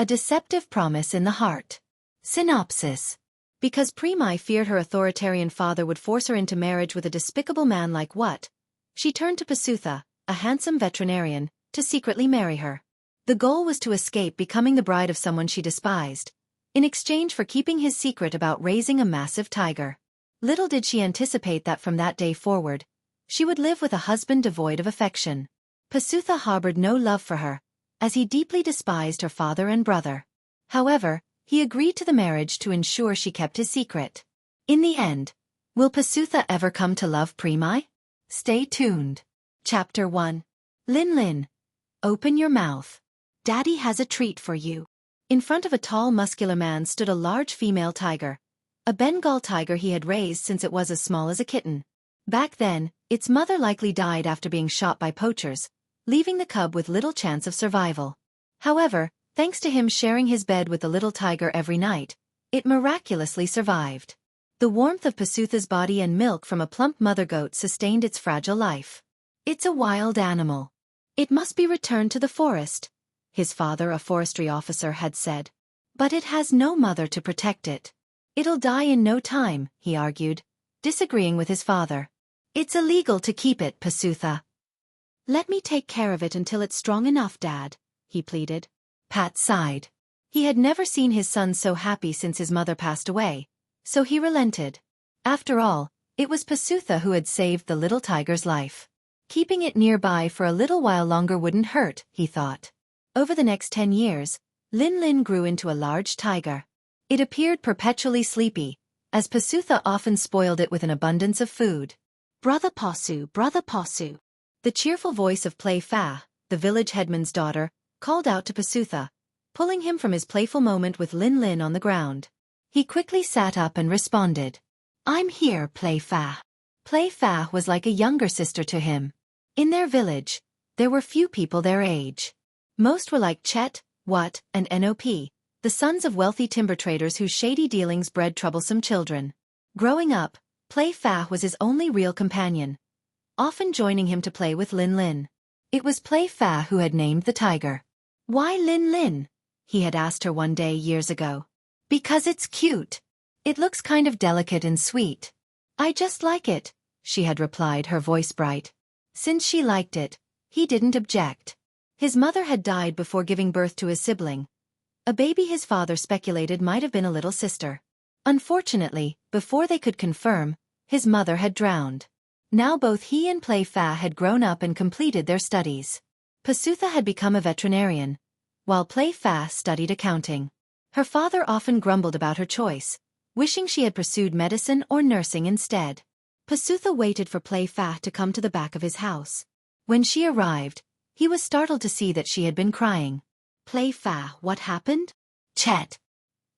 A deceptive promise in the heart. Synopsis. Because Praemai feared her authoritarian father would force her into marriage with a despicable man like what, she turned to Pasutha, a handsome veterinarian, to secretly marry her. The goal was to escape becoming the bride of someone she despised, in exchange for keeping his secret about raising a massive tiger. Little did she anticipate that from that day forward, she would live with a husband devoid of affection. Pasutha harbored no love for her, as he deeply despised her father and brother. However, he agreed to the marriage to ensure she kept his secret. In the end, will Pasutha ever come to love Praemai? Stay tuned. Chapter 1. Lin, open your mouth. Daddy has a treat for you. In front of a tall muscular man stood a large female tiger, a Bengal tiger he had raised since it was as small as a kitten. Back then, its mother likely died after being shot by poachers, leaving the cub with little chance of survival. However, thanks to him sharing his bed with the little tiger every night, it miraculously survived. The warmth of Pasutha's body and milk from a plump mother goat sustained its fragile life. It's a wild animal. It must be returned to the forest, his father, a forestry officer, had said. But it has no mother to protect it. It'll die in no time, he argued, disagreeing with his father. It's illegal to keep it, Pasutha. Let me take care of it until it's strong enough, Dad, he pleaded. Pat sighed. He had never seen his son so happy since his mother passed away, so he relented. After all, it was Pasutha who had saved the little tiger's life. Keeping it nearby for a little while longer wouldn't hurt, he thought. Over the next 10 years, Lin grew into a large tiger. It appeared perpetually sleepy, as Pasutha often spoiled it with an abundance of food. Brother Pasu. The cheerful voice of Praemai, the village headman's daughter, called out to Pasutha, pulling him from his playful moment with Lin on the ground. He quickly sat up and responded. I'm here, Praemai. Praemai was like a younger sister to him. In their village, there were few people their age. Most were like Chet, Wat, and Nop, the sons of wealthy timber traders whose shady dealings bred troublesome children. Growing up, Praemai was his only real companion, often joining him to play with Lin. It was Praemai who had named the tiger. Why Lin? He had asked her one day years ago. Because it's cute. It looks kind of delicate and sweet. I just like it, she had replied, her voice bright. Since she liked it, he didn't object. His mother had died before giving birth to his sibling, a baby his father speculated might have been a little sister. Unfortunately, before they could confirm, his mother had drowned. Now both he and Praemai had grown up and completed their studies. Pasutha had become a veterinarian, while Praemai studied accounting. Her father often grumbled about her choice, wishing she had pursued medicine or nursing instead. Pasutha waited for Praemai to come to the back of his house. When she arrived, he was startled to see that she had been crying. Praemai, what happened? Chet.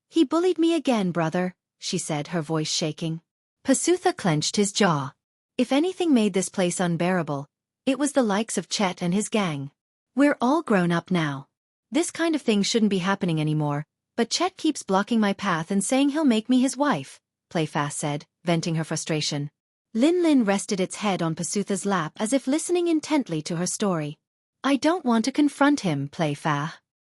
He bullied me again, brother, she said, her voice shaking. Pasutha clenched his jaw. If anything made this place unbearable, it was the likes of Chet and his gang. We're all grown up now. This kind of thing shouldn't be happening anymore, but Chet keeps blocking my path and saying he'll make me his wife, Praemai said, venting her frustration. Lin rested its head on Pasutha's lap as if listening intently to her story. I don't want to confront him, Praemai.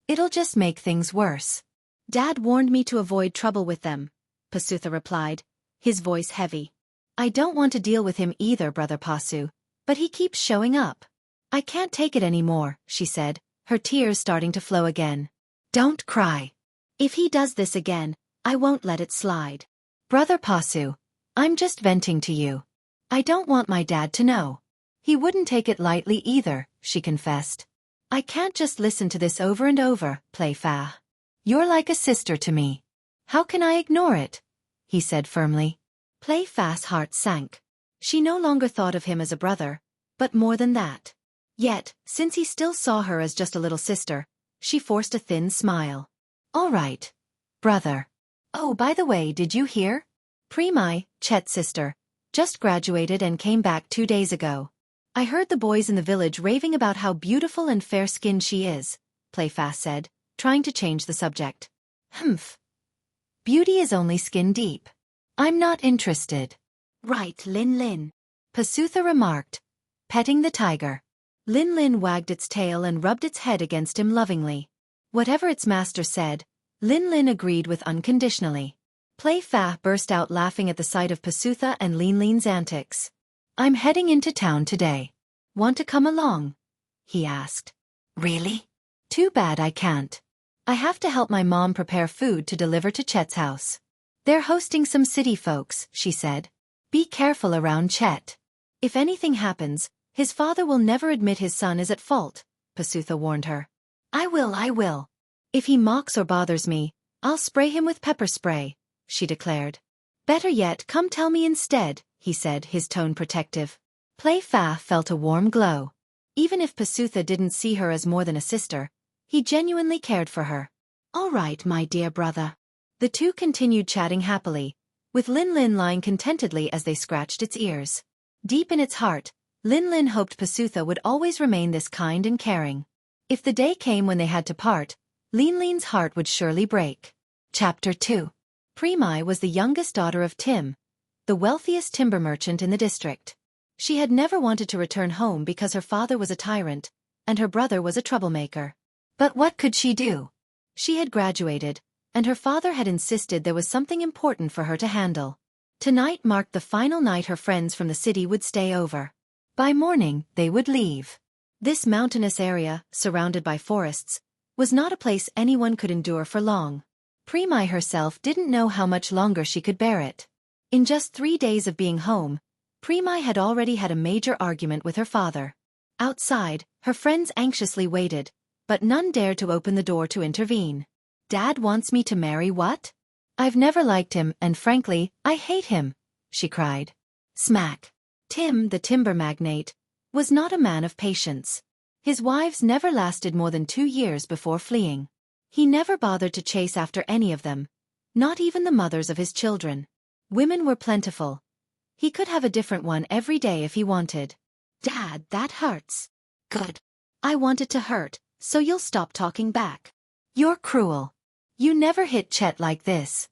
It'll just make things worse. Dad warned me to avoid trouble with them, Pasutha replied, his voice heavy. I don't want to deal with him either, Brother Pasu, but he keeps showing up. I can't take it anymore, she said, her tears starting to flow again. Don't cry. If he does this again, I won't let it slide. Brother Pasu, I'm just venting to you. I don't want my dad to know. He wouldn't take it lightly either, she confessed. I can't just listen to this over and over, Praemai. You're like a sister to me. How can I ignore it? He said firmly. Praemai's heart sank. She no longer thought of him as a brother, but more than that. Yet, since he still saw her as just a little sister, she forced a thin smile. All right, brother. Oh, by the way, did you hear? Praemai, Chet's sister, just graduated and came back 2 days ago. I heard the boys in the village raving about how beautiful and fair-skinned she is, Praemai said, trying to change the subject. Humph. Beauty is only skin deep. I'm not interested. Right, Lin, Pasutha remarked, petting the tiger. Lin wagged its tail and rubbed its head against him lovingly. Whatever its master said, Lin Lin agreed with unconditionally. Play Fa burst out laughing at the sight of Pasutha and Lin Lin's antics. I'm heading into town today. Want to come along? He asked. Really? Too bad I can't. I have to help my mom prepare food to deliver to Chet's house. They're hosting some city folks, she said. Be careful around Chet. If anything happens, his father will never admit his son is at fault, Pasutha warned her. I will. If he mocks or bothers me, I'll spray him with pepper spray, she declared. Better yet, come tell me instead, he said, his tone protective. Play Fa felt a warm glow. Even if Pasutha didn't see her as more than a sister, he genuinely cared for her. All right, my dear brother. The two continued chatting happily, with Lin Lin lying contentedly as they scratched its ears. Deep in its heart, Lin Lin hoped Pasutha would always remain this kind and caring. If the day came when they had to part, Lin Lin's heart would surely break. Chapter 2. Praemai was the youngest daughter of Tim, the wealthiest timber merchant in the district. She had never wanted to return home because her father was a tyrant, and her brother was a troublemaker. But what could she do? She had graduated, and her father had insisted there was something important for her to handle. Tonight marked the final night her friends from the city would stay over. By morning, they would leave. This mountainous area, surrounded by forests, was not a place anyone could endure for long. Praemai herself didn't know how much longer she could bear it. In just 3 days of being home, Praemai had already had a major argument with her father. Outside, her friends anxiously waited, but none dared to open the door to intervene. Dad wants me to marry what? I've never liked him and frankly, I hate him, she cried. Smack. Tim, the timber magnate, was not a man of patience. His wives never lasted more than 2 years before fleeing. He never bothered to chase after any of them, not even the mothers of his children. Women were plentiful. He could have a different one every day if he wanted. Dad, that hurts. Good. I want it to hurt, so you'll stop talking back. You're cruel. You never hit Chet like this.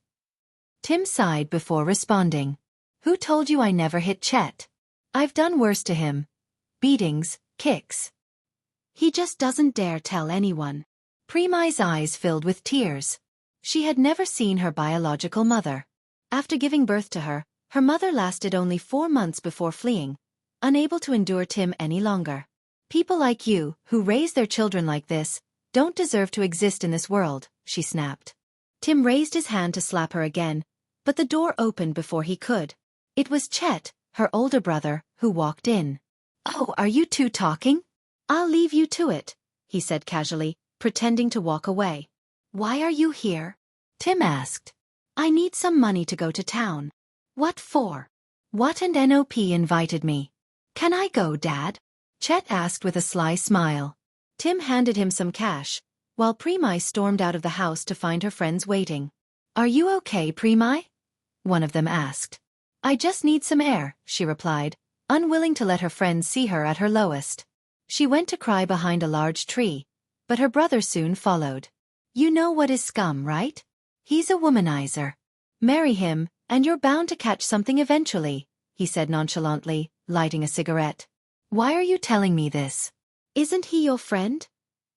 Tim sighed before responding. Who told you I never hit Chet? I've done worse to him. Beatings, kicks. He just doesn't dare tell anyone. Praemai's eyes filled with tears. She had never seen her biological mother. After giving birth to her, her mother lasted only 4 months before fleeing, unable to endure Tim any longer. People like you, who raise their children like this, don't deserve to exist in this world, she snapped. Tim raised his hand to slap her again, but the door opened before he could. It was Chet, her older brother, who walked in. Oh, are you two talking? I'll leave you to it, he said casually, pretending to walk away. Why are you here? Tim asked. I need some money to go to town. What for? What and NOP invited me. Can I go, Dad? Chet asked with a sly smile. Tim handed him some cash, while Praemai stormed out of the house to find her friends waiting. Are you okay, Praemai? One of them asked. I just need some air, she replied, unwilling to let her friends see her at her lowest. She went to cry behind a large tree, but her brother soon followed. You know what is scum, right? He's a womanizer. Marry him, and you're bound to catch something eventually, he said nonchalantly, lighting a cigarette. Why are you telling me this? Isn't he your friend?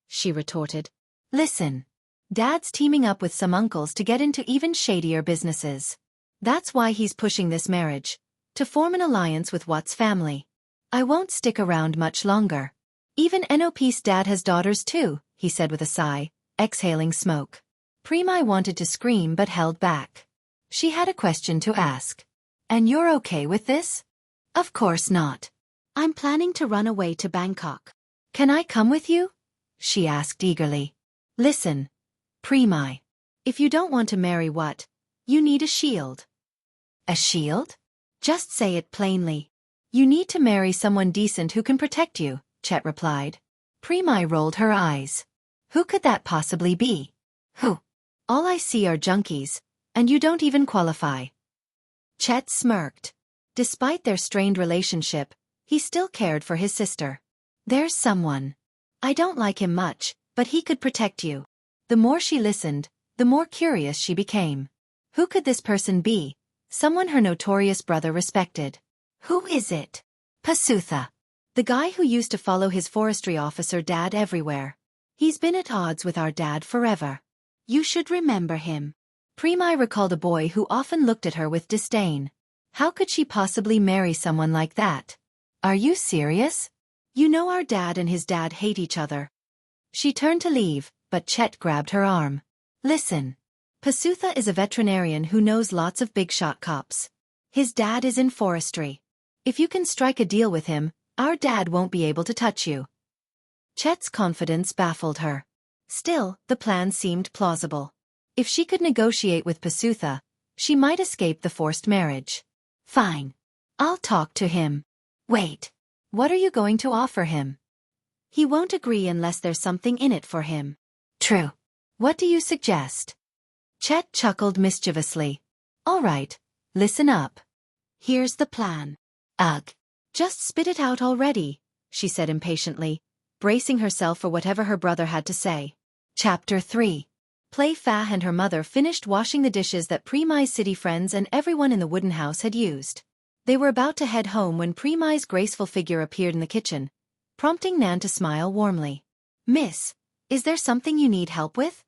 She retorted. Listen. Dad's teaming up with some uncles to get into even shadier businesses. That's why he's pushing this marriage, to form an alliance with Watt's family. I won't stick around much longer. Even NOP's dad has daughters too, he said with a sigh, exhaling smoke. Praemai wanted to scream but held back. She had a question to ask. And you're okay with this? Of course not. I'm planning to run away to Bangkok. Can I come with you? She asked eagerly. Listen, Praemai. If you don't want to marry Watt, you need a shield. A shield? Just say it plainly. You need to marry someone decent who can protect you, Chet replied. Praemai rolled her eyes. Who could that possibly be? Who? All I see are junkies, and you don't even qualify. Chet smirked. Despite their strained relationship, he still cared for his sister. There's someone. I don't like him much, but he could protect you. The more she listened, the more curious she became. Who could this person be? Someone her notorious brother respected. Who is it? Pasutha. The guy who used to follow his forestry officer dad everywhere. He's been at odds with our dad forever. You should remember him. Praemai recalled a boy who often looked at her with disdain. How could she possibly marry someone like that? Are you serious? You know our dad and his dad hate each other. She turned to leave, but Chet grabbed her arm. Listen. Pasutha is a veterinarian who knows lots of big-shot cops. His dad is in forestry. If you can strike a deal with him, our dad won't be able to touch you. Chet's confidence baffled her. Still, the plan seemed plausible. If she could negotiate with Pasutha, she might escape the forced marriage. Fine. I'll talk to him. Wait. What are you going to offer him? He won't agree unless there's something in it for him. True. What do you suggest? Chet chuckled mischievously. All right, listen up. Here's the plan. Ugh. Just spit it out already, she said impatiently, bracing herself for whatever her brother had to say. Chapter 3. Playfa and her mother finished washing the dishes that Praemai's city friends and everyone in the wooden house had used. They were about to head home when Praemai's graceful figure appeared in the kitchen, prompting Nan to smile warmly. Miss, is there something you need help with?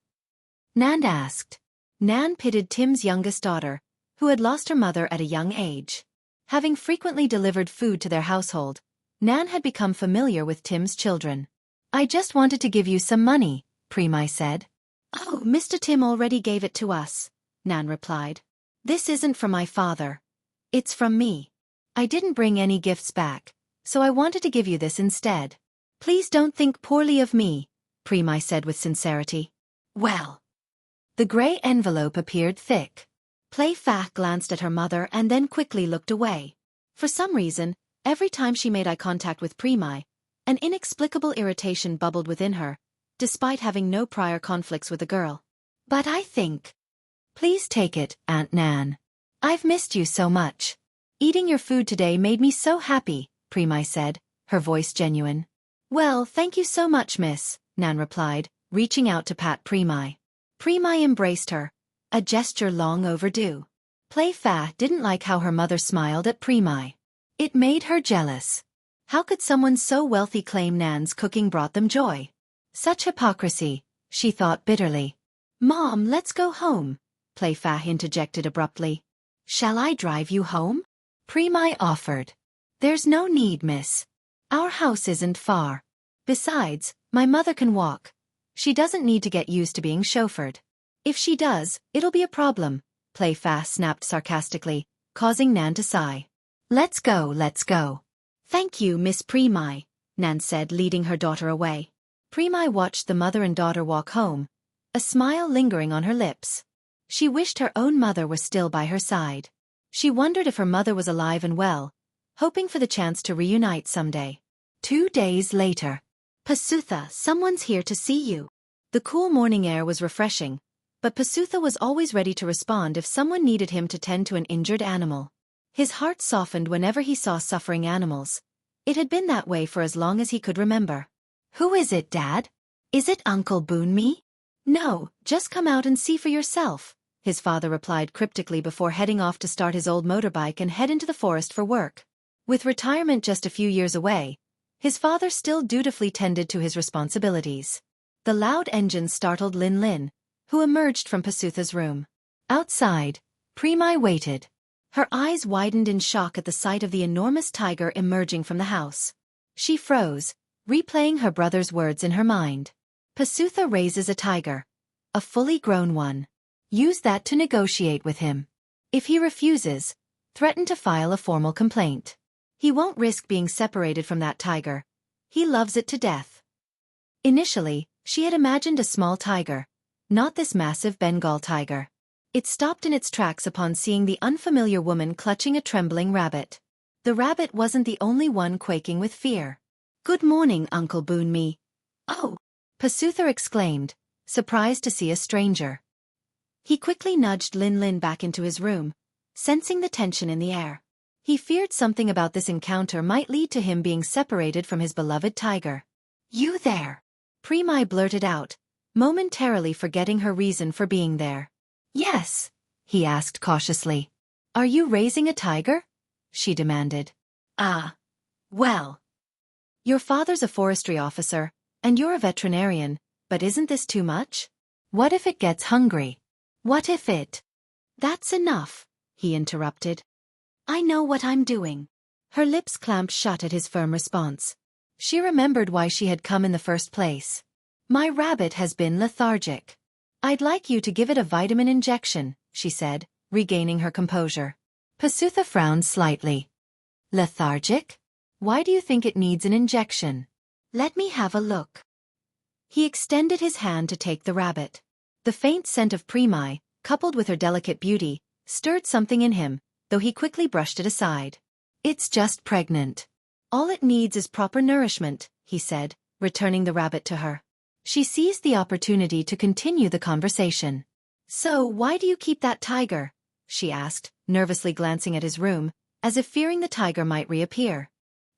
Nan asked. Nan pitied Tim's youngest daughter, who had lost her mother at a young age. Having frequently delivered food to their household, Nan had become familiar with Tim's children. I just wanted to give you some money, Praemai said. Oh, Mr. Tim already gave it to us, Nan replied. This isn't from my father. It's from me. I didn't bring any gifts back, so I wanted to give you this instead. Please don't think poorly of me, Praemai said with sincerity. Well. The gray envelope appeared thick. Playfa glanced at her mother and then quickly looked away. For some reason, every time she made eye contact with Praemai, an inexplicable irritation bubbled within her, despite having no prior conflicts with the girl. But I think... Please take it, Aunt Nan. I've missed you so much. Eating your food today made me so happy, Praemai said, her voice genuine. Well, thank you so much, miss, Nan replied, reaching out to pat Praemai. Praemai embraced her, a gesture long overdue. Playfa didn't like how her mother smiled at Praemai. It made her jealous. How could someone so wealthy claim Nan's cooking brought them joy? Such hypocrisy, she thought bitterly. Mom, let's go home, Playfa interjected abruptly. Shall I drive you home? Praemai offered. There's no need, miss. Our house isn't far. Besides, my mother can walk. She doesn't need to get used to being chauffeured. If she does, it'll be a problem, Playfa snapped sarcastically, causing Nan to sigh. Let's go, let's go. Thank you, Miss Praemai, Nan said, leading her daughter away. Praemai watched the mother and daughter walk home, a smile lingering on her lips. She wished her own mother were still by her side. She wondered if her mother was alive and well, hoping for the chance to reunite someday. 2 days later. Pasutha, someone's here to see you. The cool morning air was refreshing, but Pasutha was always ready to respond if someone needed him to tend to an injured animal. His heart softened whenever he saw suffering animals. It had been that way for as long as he could remember. Who is it, Dad? Is it Uncle Boonmi? No, just come out and see for yourself, his father replied cryptically before heading off to start his old motorbike and head into the forest for work. With retirement just a few years away, his father still dutifully tended to his responsibilities. The loud engine startled Lin Lin, who emerged from Pasutha's room. Outside, Praemai waited. Her eyes widened in shock at the sight of the enormous tiger emerging from the house. She froze, replaying her brother's words in her mind. Pasutha raises a tiger. A fully grown one. Use that to negotiate with him. If he refuses, threaten to file a formal complaint. He won't risk being separated from that tiger. He loves it to death. Initially, she had imagined a small tiger, not this massive Bengal tiger. It stopped in its tracks upon seeing the unfamiliar woman clutching a trembling rabbit. The rabbit wasn't the only one quaking with fear. Good morning, Uncle Boonmi. Oh! Pasutha exclaimed, surprised to see a stranger. He quickly nudged Lin Lin back into his room, sensing the tension in the air. He feared something about this encounter might lead to him being separated from his beloved tiger. You there? Praemai blurted out, momentarily forgetting her reason for being there. Yes, he asked cautiously. Are you raising a tiger? She demanded. Well. Your father's a forestry officer, and you're a veterinarian, But isn't this too much? What if it gets hungry? What if it... That's enough, he interrupted. I know what I'm doing. Her lips clamped shut at his firm response. She remembered why she had come in the first place. My rabbit has been lethargic. I'd like you to give it a vitamin injection, she said, regaining her composure. Pasutha frowned slightly. Lethargic? Why do you think it needs an injection? Let me have a look. He extended his hand to take the rabbit. The faint scent of Praemai, coupled with her delicate beauty, stirred something in him, though he quickly brushed it aside. It's just pregnant. All it needs is proper nourishment, he said, returning the rabbit to her. She seized the opportunity to continue the conversation. So why do you keep that tiger? She asked, nervously glancing at his room, as if fearing the tiger might reappear.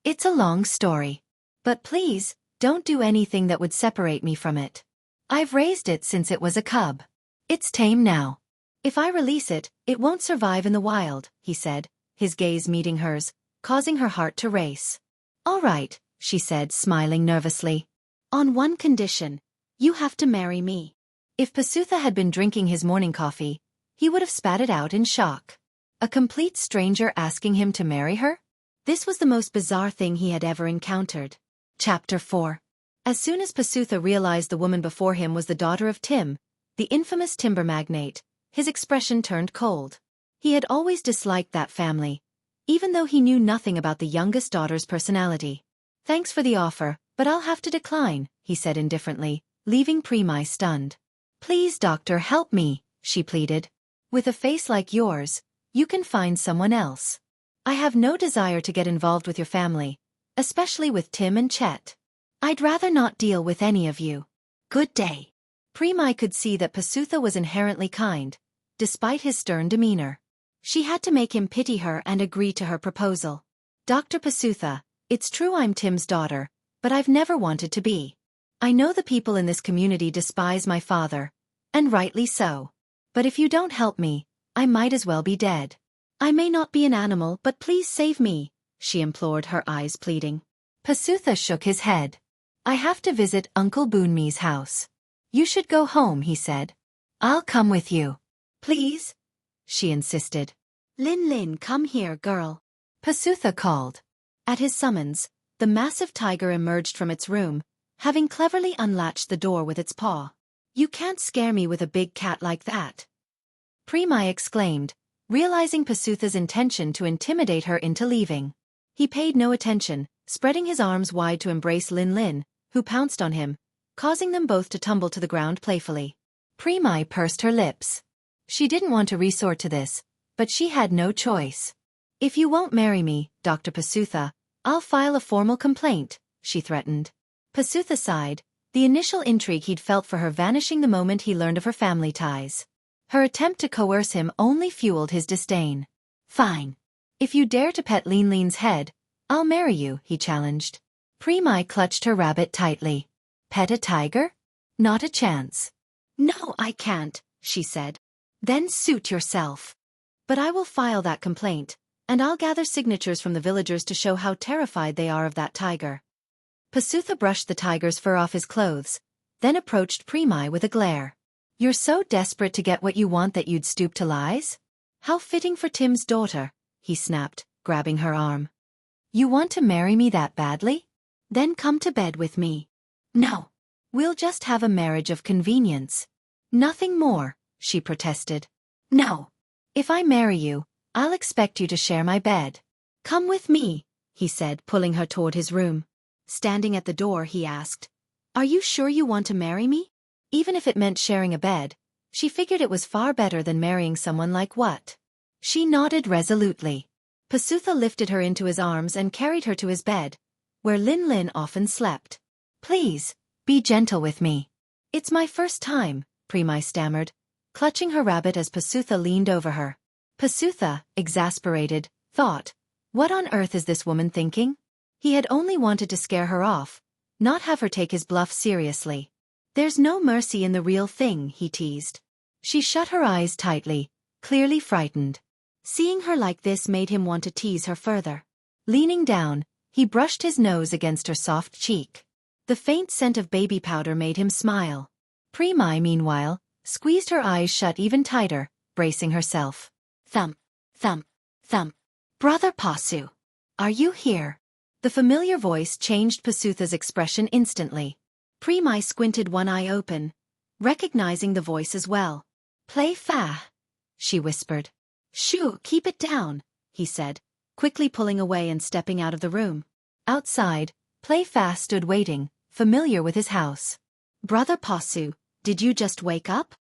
It's a long story. But please, don't do anything that would separate me from it. I've raised it since it was a cub. It's tame now. If I release it, it won't survive in the wild, he said, his gaze meeting hers, causing her heart to race. All right, she said, smiling nervously. On one condition. You have to marry me. If Pasutha had been drinking his morning coffee, he would have spat it out in shock. A complete stranger asking him to marry her? This was the most bizarre thing he had ever encountered. Chapter 4. As soon as Pasutha realized the woman before him was the daughter of Tim, the infamous timber magnate, his expression turned cold. He had always disliked that family, even though he knew nothing about the youngest daughter's personality. Thanks for the offer, but I'll have to decline, he said indifferently, leaving Praemai stunned. Please, doctor, help me, she pleaded. With a face like yours, you can find someone else. I have no desire to get involved with your family, especially with Tim and Chet. I'd rather not deal with any of you. Good day. Praemai could see that Pasutha was inherently kind, despite his stern demeanor. She had to make him pity her and agree to her proposal. Dr. Pasutha, it's true I'm Tim's daughter, but I've never wanted to be. I know the people in this community despise my father, and rightly so. But if you don't help me, I might as well be dead. I may not be an animal, but please save me, she implored, her eyes pleading. Pasutha shook his head. I have to visit Uncle Boonmi's house. You should go home, he said. I'll come with you. Please? She insisted. Lin, come here, girl. Pasutha called. At his summons, the massive tiger emerged from its room, having cleverly unlatched the door with its paw. You can't scare me with a big cat like that. Praemai exclaimed, realizing Pasutha's intention to intimidate her into leaving. He paid no attention, spreading his arms wide to embrace Lin, who pounced on him, causing them both to tumble to the ground playfully. Praemai pursed her lips. She didn't want to resort to this, but she had no choice. If you won't marry me, Dr. Pasutha, I'll file a formal complaint, she threatened. Pasutha sighed, the initial intrigue he'd felt for her vanishing the moment he learned of her family ties. Her attempt to coerce him only fueled his disdain. Fine. If you dare to pet Lin's head, I'll marry you, he challenged. Praemai clutched her rabbit tightly. Pet a tiger? Not a chance. No, I can't, she said. Then suit yourself. But I will file that complaint, and I'll gather signatures from the villagers to show how terrified they are of that tiger. Pasutha brushed the tiger's fur off his clothes, then approached Praemai with a glare. You're so desperate to get what you want that you'd stoop to lies? How fitting for Tim's daughter, he snapped, grabbing her arm. You want to marry me that badly? Then come to bed with me. No. We'll just have a marriage of convenience. Nothing more, she protested. No. If I marry you, I'll expect you to share my bed. Come with me, he said, pulling her toward his room. Standing at the door, he asked, Are you sure you want to marry me? Even if it meant sharing a bed, she figured it was far better than marrying someone like what? She nodded resolutely. Pasutha lifted her into his arms and carried her to his bed, where Lin often slept. Please, be gentle with me. It's my first time, Praemai stammered, clutching her rabbit as Pasutha leaned over her. Pasutha, exasperated, thought, what on earth is this woman thinking? He had only wanted to scare her off, not have her take his bluff seriously. There's no mercy in the real thing, he teased. She shut her eyes tightly, clearly frightened. Seeing her like this made him want to tease her further. Leaning down, he brushed his nose against her soft cheek. The faint scent of baby powder made him smile. Praemai, meanwhile, squeezed her eyes shut even tighter, bracing herself. Thump, thump, thump. Brother Pasu. Are you here? The familiar voice changed Pasutha's expression instantly. Praemai squinted one eye open, recognizing the voice as well. Play fa, she whispered. Shoo, keep it down, he said, quickly pulling away and stepping out of the room. Outside, Play fa stood waiting, familiar with his house. Brother Pasu, did you just wake up?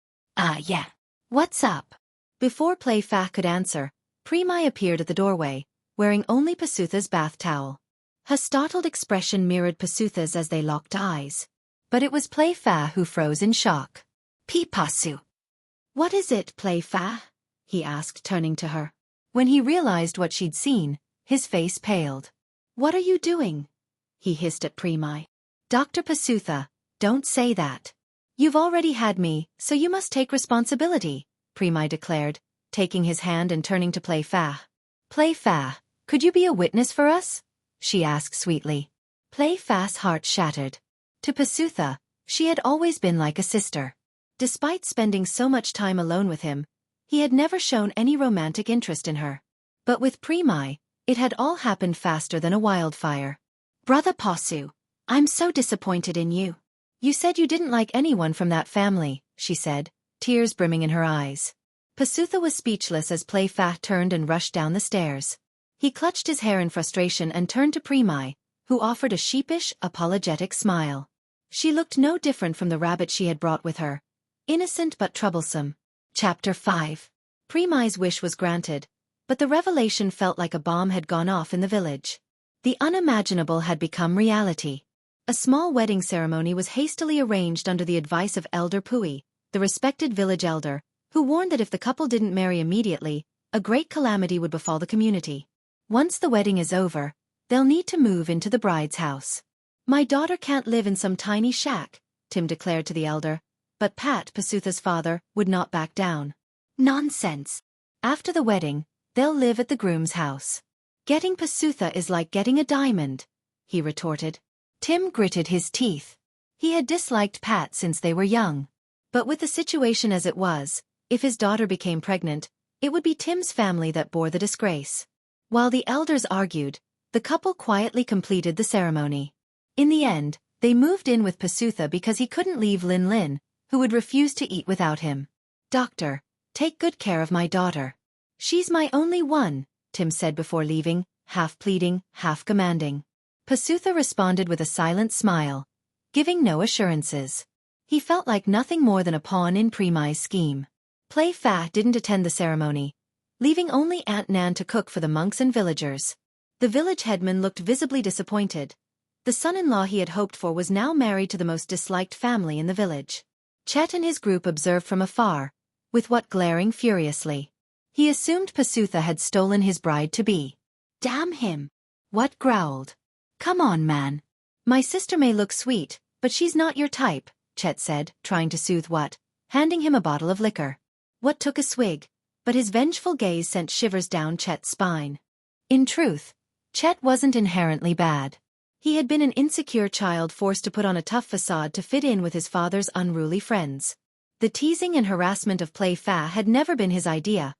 Yeah. What's up? Before Play fa could answer, Praemai appeared at the doorway, wearing only Pasutha's bath towel. Her startled expression mirrored Pasutha's as they locked eyes. But it was Play fa who froze in shock. Pasu. What is it, Play fa? He asked, turning to her. When he realized what she'd seen, his face paled. What are you doing? He hissed at Praemai. Dr. Pasutha, don't say that. You've already had me, so you must take responsibility, Praemai declared, taking his hand and turning to Play fa. Play fa, could you be a witness for us? She asked sweetly. Play fa's heart shattered. To Pasutha, she had always been like a sister. Despite spending so much time alone with him, he had never shown any romantic interest in her. But with Praemai, it had all happened faster than a wildfire. Brother Pasu, I'm so disappointed in you. You said you didn't like anyone from that family, she said, tears brimming in her eyes. Pasutha was speechless as Play fa turned and rushed down the stairs. He clutched his hair in frustration and turned to Praemai, who offered a sheepish, apologetic smile. She looked no different from the rabbit she had brought with her. Innocent but troublesome. Chapter 5. Praemai's wish was granted, but the revelation felt like a bomb had gone off in the village. The unimaginable had become reality. A small wedding ceremony was hastily arranged under the advice of Elder Pui, the respected village elder, who warned that if the couple didn't marry immediately, a great calamity would befall the community. Once the wedding is over, they'll need to move into the bride's house. My daughter can't live in some tiny shack, Tim declared to the elder, but Pat, Pasutha's father, would not back down. Nonsense. After the wedding, they'll live at the groom's house. Getting Pasutha is like getting a diamond, he retorted. Tim gritted his teeth. He had disliked Pat since they were young. But with the situation as it was, if his daughter became pregnant, it would be Tim's family that bore the disgrace. While the elders argued, the couple quietly completed the ceremony. In the end, they moved in with Pasutha because he couldn't leave Lin Lin, who would refuse to eat without him. Doctor, take good care of my daughter. She's my only one, Tim said before leaving, half pleading, half commanding. Pasutha responded with a silent smile, giving no assurances. He felt like nothing more than a pawn in Praemai's scheme. Play fa didn't attend the ceremony, leaving only Aunt Nan to cook for the monks and villagers. The village headman looked visibly disappointed. The son-in-law he had hoped for was now married to the most disliked family in the village. Chet and his group observed from afar, with what glaring furiously. He assumed Pasutha had stolen his bride-to-be. Damn him! What growled? Come on, man. My sister may look sweet, but she's not your type, Chet said, trying to soothe What, handing him a bottle of liquor. What took a swig, but his vengeful gaze sent shivers down Chet's spine. In truth, Chet wasn't inherently bad. He had been an insecure child forced to put on a tough facade to fit in with his father's unruly friends. The teasing and harassment of Play fa had never been his idea,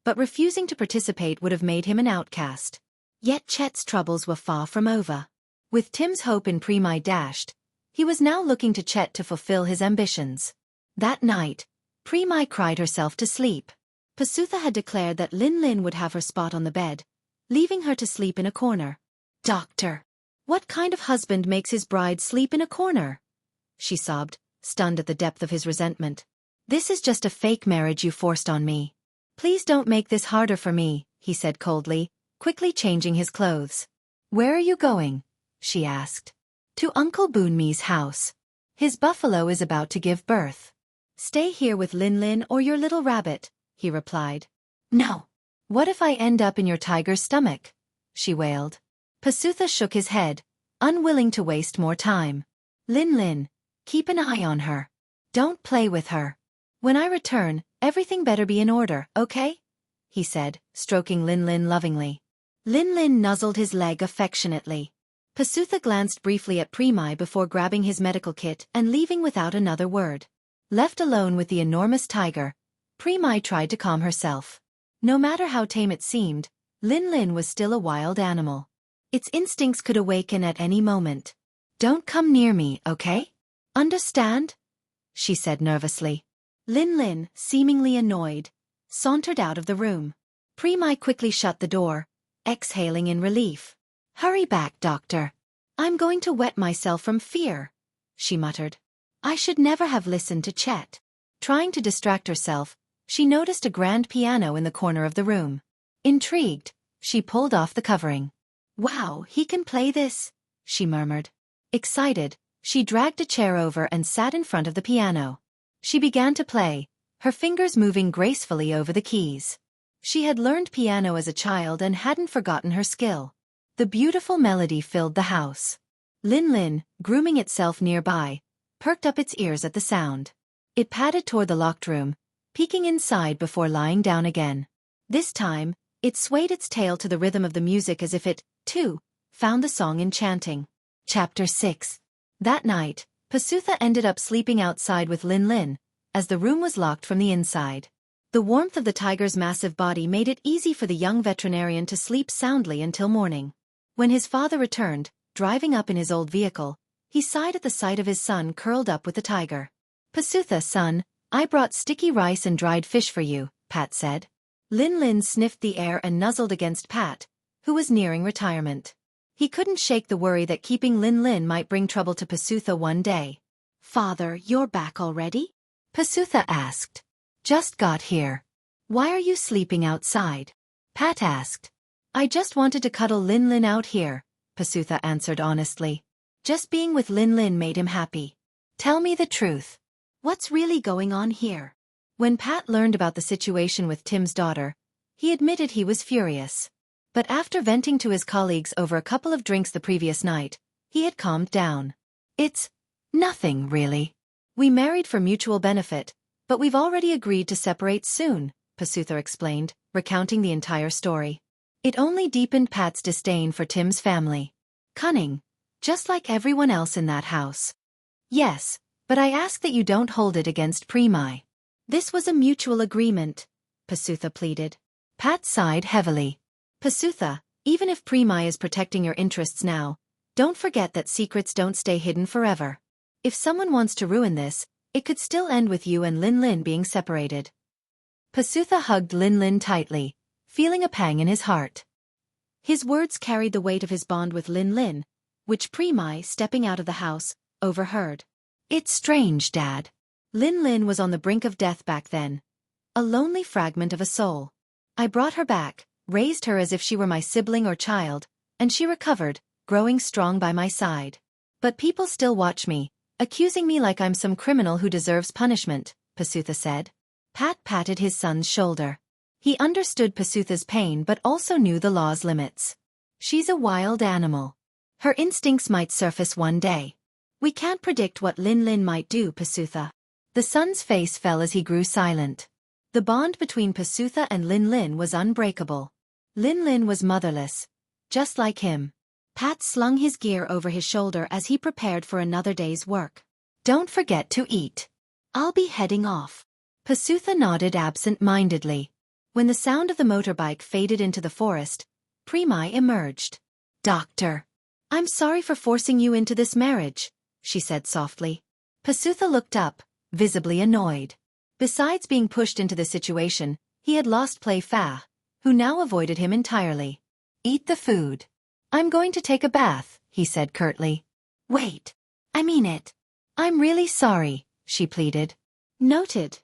but refusing to participate would have made him an outcast. Yet Chet's troubles were far from over. With Tim's hope in Praemai dashed, he was now looking to Chet to fulfill his ambitions. That night, Praemai cried herself to sleep. Pasutha had declared that Lin Lin would have her spot on the bed, leaving her to sleep in a corner. Doctor! What kind of husband makes his bride sleep in a corner? She sobbed, stunned at the depth of his resentment. This is just a fake marriage you forced on me. Please don't make this harder for me, he said coldly, quickly changing his clothes. Where are you going? She asked. To Uncle Boonmee's house. His buffalo is about to give birth. Stay here with Lin Lin or your little rabbit, he replied. No. What if I end up in your tiger's stomach? She wailed. Pasutha shook his head, unwilling to waste more time. Lin Lin, keep an eye on her. Don't play with her. When I return, everything better be in order, okay? He said, stroking Lin Lin lovingly. Lin Lin nuzzled his leg affectionately. Pasutha glanced briefly at Praemai before grabbing his medical kit and leaving without another word. Left alone with the enormous tiger, Praemai tried to calm herself. No matter how tame it seemed, Lin was still a wild animal. Its instincts could awaken at any moment. "Don't come near me, okay? Understand?" she said nervously. Lin, seemingly annoyed, sauntered out of the room. Praemai quickly shut the door, exhaling in relief. "Hurry back, doctor. I'm going to wet myself from fear," she muttered. "I should never have listened to Chet." Trying to distract herself, she noticed a grand piano in the corner of the room. Intrigued, she pulled off the covering. "Wow, he can play this," she murmured. Excited, she dragged a chair over and sat in front of the piano. She began to play, her fingers moving gracefully over the keys. She had learned piano as a child and hadn't forgotten her skill. The beautiful melody filled the house. Lin, grooming itself nearby, perked up its ears at the sound. It padded toward the locked room, peeking inside before lying down again. This time, it swayed its tail to the rhythm of the music as if it, too, found the song enchanting. Chapter 6. That night, Pasutha ended up sleeping outside with Lin, as the room was locked from the inside. The warmth of the tiger's massive body made it easy for the young veterinarian to sleep soundly until morning. When his father returned, driving up in his old vehicle, he sighed at the sight of his son curled up with the tiger. "Pasutha, son, I brought sticky rice and dried fish for you," Pat said. Lin sniffed the air and nuzzled against Pat, who was nearing retirement. He couldn't shake the worry that keeping Lin might bring trouble to Pasutha one day. "Father, you're back already?" Pasutha asked. "Just got here." "Why are you sleeping outside?" Pat asked. "I just wanted to cuddle Lin out here," Pasutha answered honestly. Just being with Lin made him happy. "Tell me the truth. What's really going on here?" When Pat learned about the situation with Tim's daughter, he admitted he was furious. But after venting to his colleagues over a couple of drinks the previous night, he had calmed down. "It's nothing, really. We married for mutual benefit, but we've already agreed to separate soon," Pasutha explained, recounting the entire story. It only deepened Pat's disdain for Tim's family. "Cunning, just like everyone else in that house." "Yes, but I ask that you don't hold it against Praemai." "This was a mutual agreement," Pasutha pleaded. Pat sighed heavily. "Pasutha, even if Praemai is protecting your interests now, don't forget that secrets don't stay hidden forever. If someone wants to ruin this, it could still end with you and Lin being separated." Pasutha hugged Lin tightly, feeling a pang in his heart. His words carried the weight of his bond with Lin, which Praemai, stepping out of the house, overheard. "It's strange, Dad. Lin was on the brink of death back then. A lonely fragment of a soul. I brought her back, raised her as if she were my sibling or child, and she recovered, growing strong by my side. But people still watch me, accusing me like I'm some criminal who deserves punishment," Pasutha said. Pat patted his son's shoulder. He understood Pasutha's pain but also knew the law's limits. "She's a wild animal. Her instincts might surface one day. We can't predict what Lin might do, Pasutha." The son's face fell as he grew silent. The bond between Pasutha and Lin was unbreakable. Lin was motherless, just like him. Pat slung his gear over his shoulder as he prepared for another day's work. "Don't forget to eat. I'll be heading off." Pasutha nodded absent-mindedly. When the sound of the motorbike faded into the forest, Praemai emerged. "Doctor, I'm sorry for forcing you into this marriage," she said softly. Pasutha looked up, visibly annoyed. Besides being pushed into the situation, he had lost Playfa, who now avoided him entirely. "Eat the food." "I'm going to take a bath," he said curtly. "Wait. I mean it. I'm really sorry," she pleaded. "Noted,"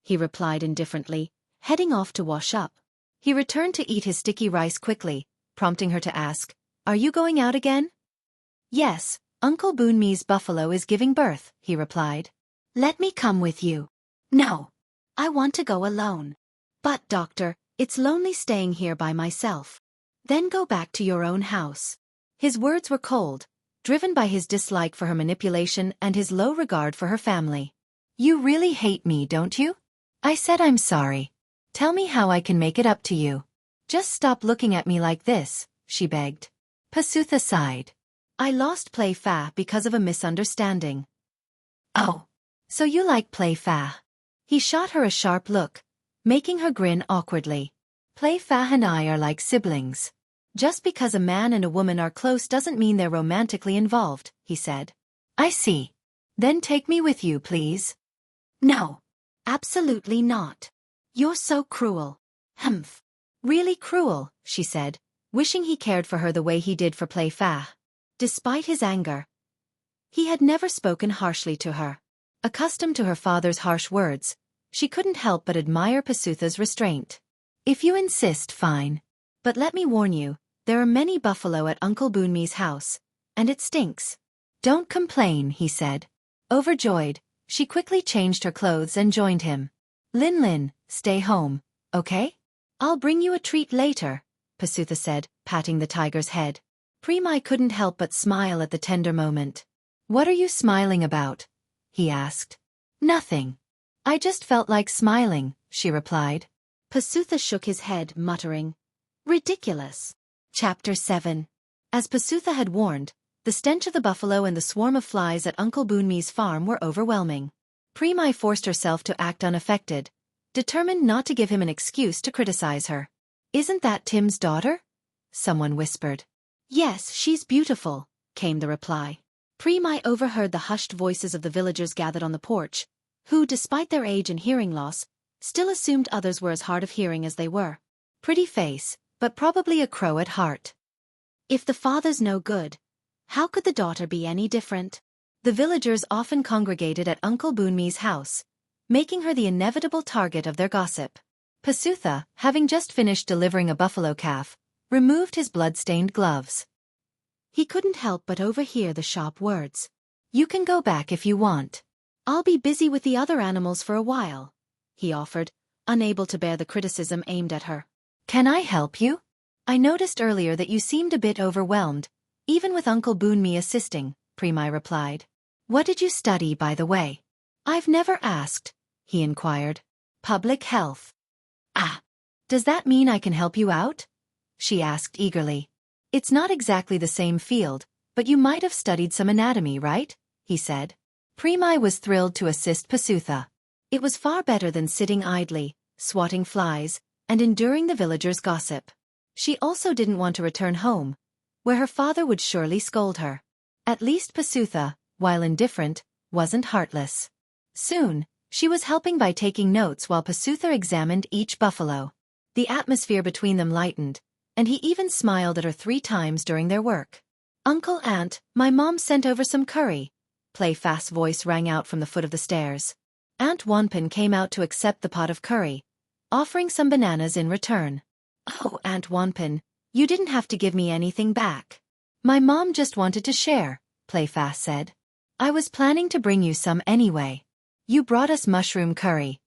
he replied indifferently, heading off to wash up. He returned to eat his sticky rice quickly, prompting her to ask, "Are you going out again?" "Yes, Uncle Boonmee's buffalo is giving birth," he replied. "Let me come with you." "No. I want to go alone." "But, doctor, it's lonely staying here by myself." "Then go back to your own house." His words were cold, driven by his dislike for her manipulation and his low regard for her family. "You really hate me, don't you? I said I'm sorry. Tell me how I can make it up to you. Just stop looking at me like this," she begged. Pasutha sighed. I lost Play Fa because of a misunderstanding. Oh. So you like Play Fa? He shot her a sharp look, making her grin awkwardly. Play Fa and I are like siblings. Just because a man and a woman are close doesn't mean they're romantically involved, he said. I see. Then take me with you, please. No. Absolutely not. You're so cruel. Humph. Really cruel, she said, wishing he cared for her the way he did for Play Fa. Despite his anger, he had never spoken harshly to her. Accustomed to her father's harsh words, she couldn't help but admire Pasutha's restraint. If you insist, fine. But let me warn you, there are many buffalo at Uncle Boonmi's house, and it stinks. Don't complain, he said. Overjoyed, she quickly changed her clothes and joined him. Lin, stay home, okay? I'll bring you a treat later, Pasutha said, patting the tiger's head. Praemai couldn't help but smile at the tender moment. What are you smiling about? He asked. Nothing. I just felt like smiling, she replied. Pasutha shook his head, muttering, ridiculous. Chapter 7. As Pasutha had warned, the stench of the buffalo and the swarm of flies at Uncle Boonmi's farm were overwhelming. Praemai forced herself to act unaffected, determined not to give him an excuse to criticize her. Isn't that Tim's daughter? Someone whispered. Yes, she's beautiful, came the reply. Praemai overheard the hushed voices of the villagers gathered on the porch, who, despite their age and hearing loss, still assumed others were as hard of hearing as they were. Pretty face, but probably a crow at heart. If the father's no good, how could the daughter be any different? The villagers often congregated at Uncle Boonmi's house, making her the inevitable target of their gossip. Pasutha, having just finished delivering a buffalo calf, removed his blood-stained gloves. He couldn't help but overhear the sharp words. You can go back if you want. I'll be busy with the other animals for a while, he offered, unable to bear the criticism aimed at her. Can I help you? I noticed earlier that you seemed a bit overwhelmed, even with Uncle Boonmi assisting, Praemai replied. What did you study, by the way? I've never asked, he inquired. Public health. Ah. Does that mean I can help you out? She asked eagerly. It's not exactly the same field, but you might have studied some anatomy, right? He said. Praemai was thrilled to assist Pasutha. It was far better than sitting idly, swatting flies, and enduring the villagers' gossip. She also didn't want to return home, where her father would surely scold her. At least Pasutha, while indifferent, wasn't heartless. Soon, she was helping by taking notes while Pasutha examined each buffalo. The atmosphere between them lightened, and he even smiled at her 3 times during their work. Uncle Aunt, my mom sent over some curry. Play Fa's voice rang out from the foot of the stairs. Aunt Wanpan came out to accept the pot of curry, offering some bananas in return. Oh, Aunt Wanpan, you didn't have to give me anything back. My mom just wanted to share, Play Fa said. I was planning to bring you some anyway. You brought us mushroom curry.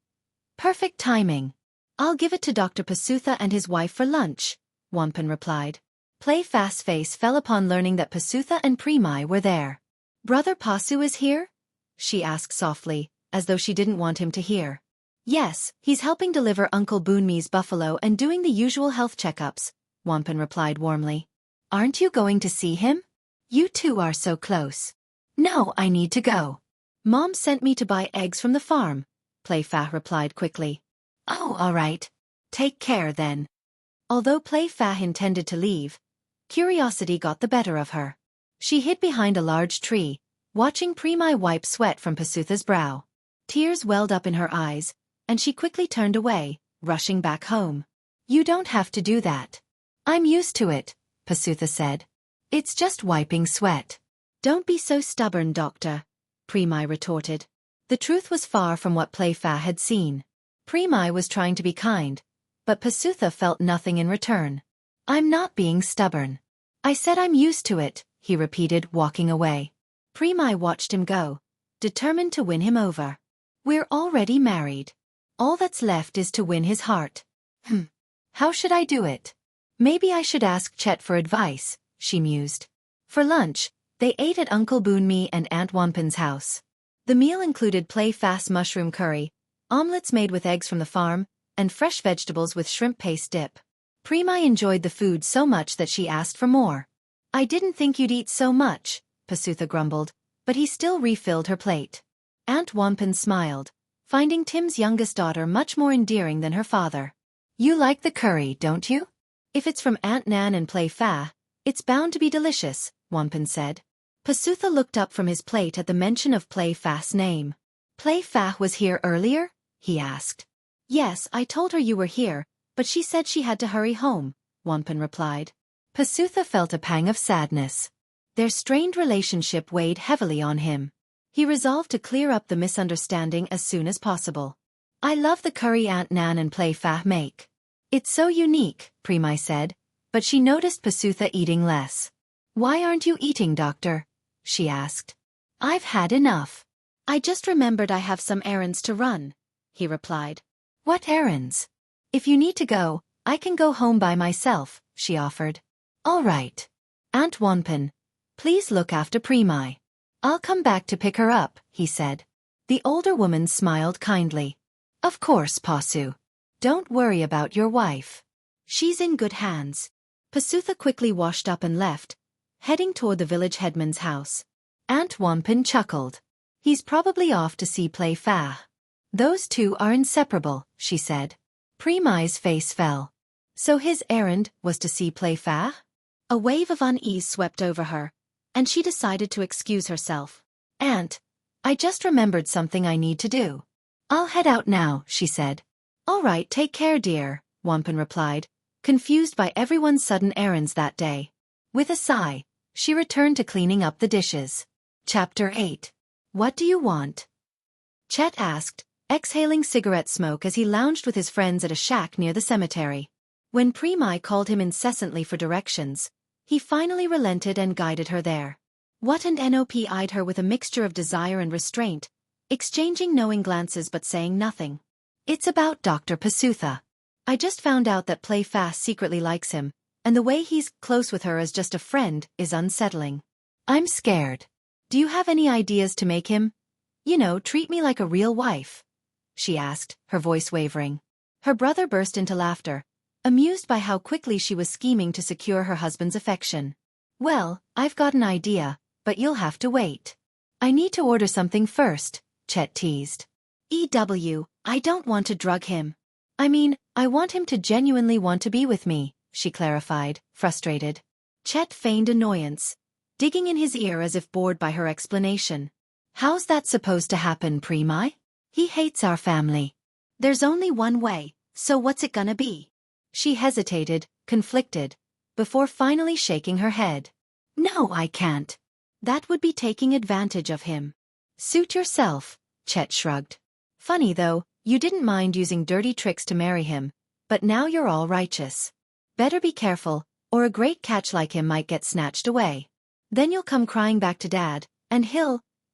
Perfect timing. I'll give it to Dr. Pasutha and his wife for lunch, Wanpan replied. Play Fa's face fell upon learning that Pasutha and Praemai were there. Brother Pasu is here? She asked softly, as though she didn't want him to hear. Yes, he's helping deliver Uncle Boonmi's buffalo and doing the usual health checkups, Wanpan replied warmly. Aren't you going to see him? You two are so close. No, I need to go. Mom sent me to buy eggs from the farm, Play Fa replied quickly. Oh, all right. Take care then. Although Play Fa intended to leave, curiosity got the better of her. She hid behind a large tree, watching Praemai wipe sweat from Pasutha's brow. Tears welled up in her eyes, and she quickly turned away, rushing back home. You don't have to do that. I'm used to it, Pasutha said. It's just wiping sweat. Don't be so stubborn, doctor, Praemai retorted. The truth was far from what Play Fa had seen. Praemai was trying to be kind, but Pasutha felt nothing in return. I'm not being stubborn. I said I'm used to it, he repeated, walking away. Praemai watched him go, determined to win him over. We're already married. All that's left is to win his heart. How should I do it? Maybe I should ask Chet for advice, she mused. For lunch, they ate at Uncle Boonmi and Aunt Wanpan's house. The meal included Play Fa's mushroom curry, omelets made with eggs from the farm, and fresh vegetables with shrimp paste dip. Praemai enjoyed the food so much that she asked for more. I didn't think you'd eat so much, Pasutha grumbled, but he still refilled her plate. Aunt Wampin smiled, finding Tim's youngest daughter much more endearing than her father. You like the curry, don't you? If it's from Aunt Nan and Play Fa, it's bound to be delicious, Wampin said. Pasutha looked up from his plate at the mention of Play Fa's name. Play Fa was here earlier? He asked. Yes, I told her you were here, but she said she had to hurry home, Wampin replied. Pasutha felt a pang of sadness. Their strained relationship weighed heavily on him. He resolved to clear up the misunderstanding as soon as possible. I love the curry Aunt Nan and Play Fa make. It's so unique, Praemai said, but she noticed Pasutha eating less. Why aren't you eating, doctor? She asked. I've had enough. I just remembered I have some errands to run, he replied. What errands? If you need to go, I can go home by myself, she offered. All right. Aunt Wampin, please look after Praemai. I'll come back to pick her up, he said. The older woman smiled kindly. Of course, Pasu. Don't worry about your wife. She's in good hands. Pasutha quickly washed up and left, heading toward the village headman's house. Aunt Wampin chuckled. He's probably off to see Play Fa. Those two are inseparable, she said. Praemai's face fell. So his errand was to see Play Fa? A wave of unease swept over her, and she decided to excuse herself. Aunt, I just remembered something I need to do. I'll head out now, she said. All right, take care, dear, Wampin replied, confused by everyone's sudden errands that day. With a sigh, she returned to cleaning up the dishes. Chapter 8. What do you want? Chet asked, exhaling cigarette smoke as he lounged with his friends at a shack near the cemetery. When Praemai called him incessantly for directions, he finally relented and guided her there. What and Nop eyed her with a mixture of desire and restraint, exchanging knowing glances but saying nothing. It's about Dr. Pasutha. I just found out that Play Fa secretly likes him, and the way he's close with her as just a friend is unsettling. I'm scared. Do you have any ideas to make him, treat me like a real wife? She asked, her voice wavering. Her brother burst into laughter, amused by how quickly she was scheming to secure her husband's affection. Well, I've got an idea, but you'll have to wait. I need to order something first, Chet teased. I don't want to drug him. I want him to genuinely want to be with me, she clarified, frustrated. Chet feigned annoyance, digging in his ear as if bored by her explanation. How's that supposed to happen, Praemai? He hates our family. There's only one way, so what's it gonna be? She hesitated, conflicted, before finally shaking her head. No, I can't. That would be taking advantage of him. Suit yourself, Chet shrugged. Funny though, you didn't mind using dirty tricks to marry him, but now you're all righteous. Better be careful, or a great catch like him might get snatched away. Then you'll come crying back to Dad, and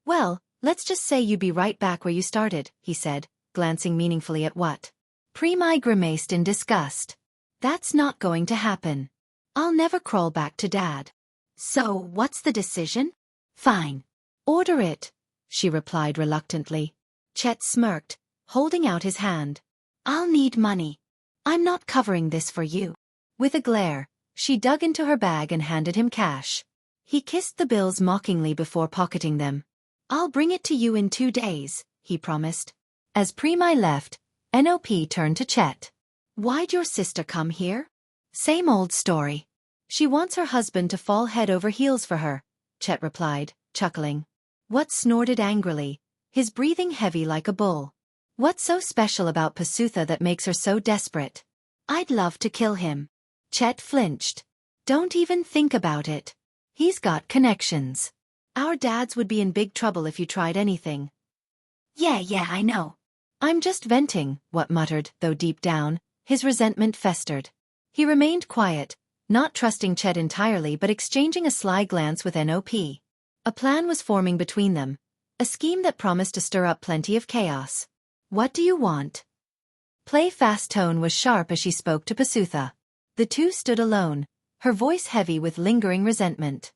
well, let's just say you'd be right back where you started, he said, glancing meaningfully at what? Praemai grimaced in disgust. That's not going to happen. I'll never crawl back to Dad. So, what's the decision? Fine. Order it, she replied reluctantly. Chet smirked, holding out his hand. I'll need money. I'm not covering this for you. With a glare, she dug into her bag and handed him cash. He kissed the bills mockingly before pocketing them. I'll bring it to you in 2 days, he promised. As Praemai left, Nop turned to Chet. Why'd your sister come here? Same old story. She wants her husband to fall head over heels for her, Chet replied, chuckling. What snorted angrily, his breathing heavy like a bull. What's so special about Pasutha that makes her so desperate? I'd love to kill him. Chet flinched. Don't even think about it. He's got connections. Our dads would be in big trouble if you tried anything. Yeah, I know. I'm just venting, Wat muttered, though deep down, his resentment festered. He remained quiet, not trusting Chet entirely but exchanging a sly glance with Nop. A plan was forming between them, a scheme that promised to stir up plenty of chaos. What do you want? Play Fa's tone was sharp as she spoke to Pasutha. The two stood alone, her voice heavy with lingering resentment.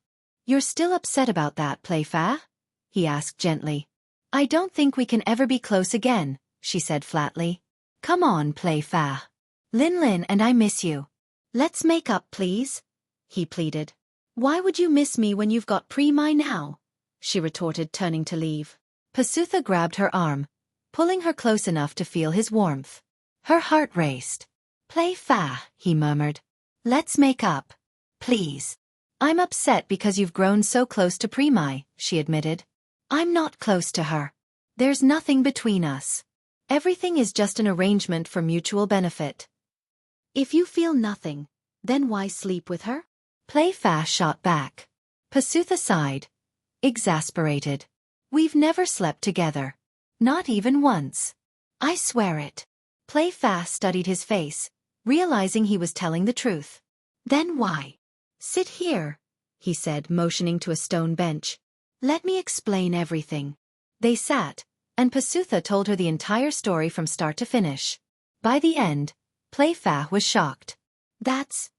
You're still upset about that, Play Fa? He asked gently. I don't think we can ever be close again, she said flatly. Come on, Play Fa. Lin and I miss you. Let's make up, please, he pleaded. Why would you miss me when you've got Praemai now? She retorted, turning to leave. Pasutha grabbed her arm, pulling her close enough to feel his warmth. Her heart raced. Play fa, he murmured. Let's make up. Please. I'm upset because you've grown so close to Praemai, she admitted. I'm not close to her. There's nothing between us. Everything is just an arrangement for mutual benefit. If you feel nothing, then why sleep with her? Playfa shot back. Pasutha sighed, exasperated. We've never slept together. Not even once. I swear it. Playfa studied his face, realizing he was telling the truth. Then why? Sit here, he said, motioning to a stone bench. Let me explain everything. They sat, and Pasutha told her the entire story from start to finish. By the end, Playfa was shocked. That's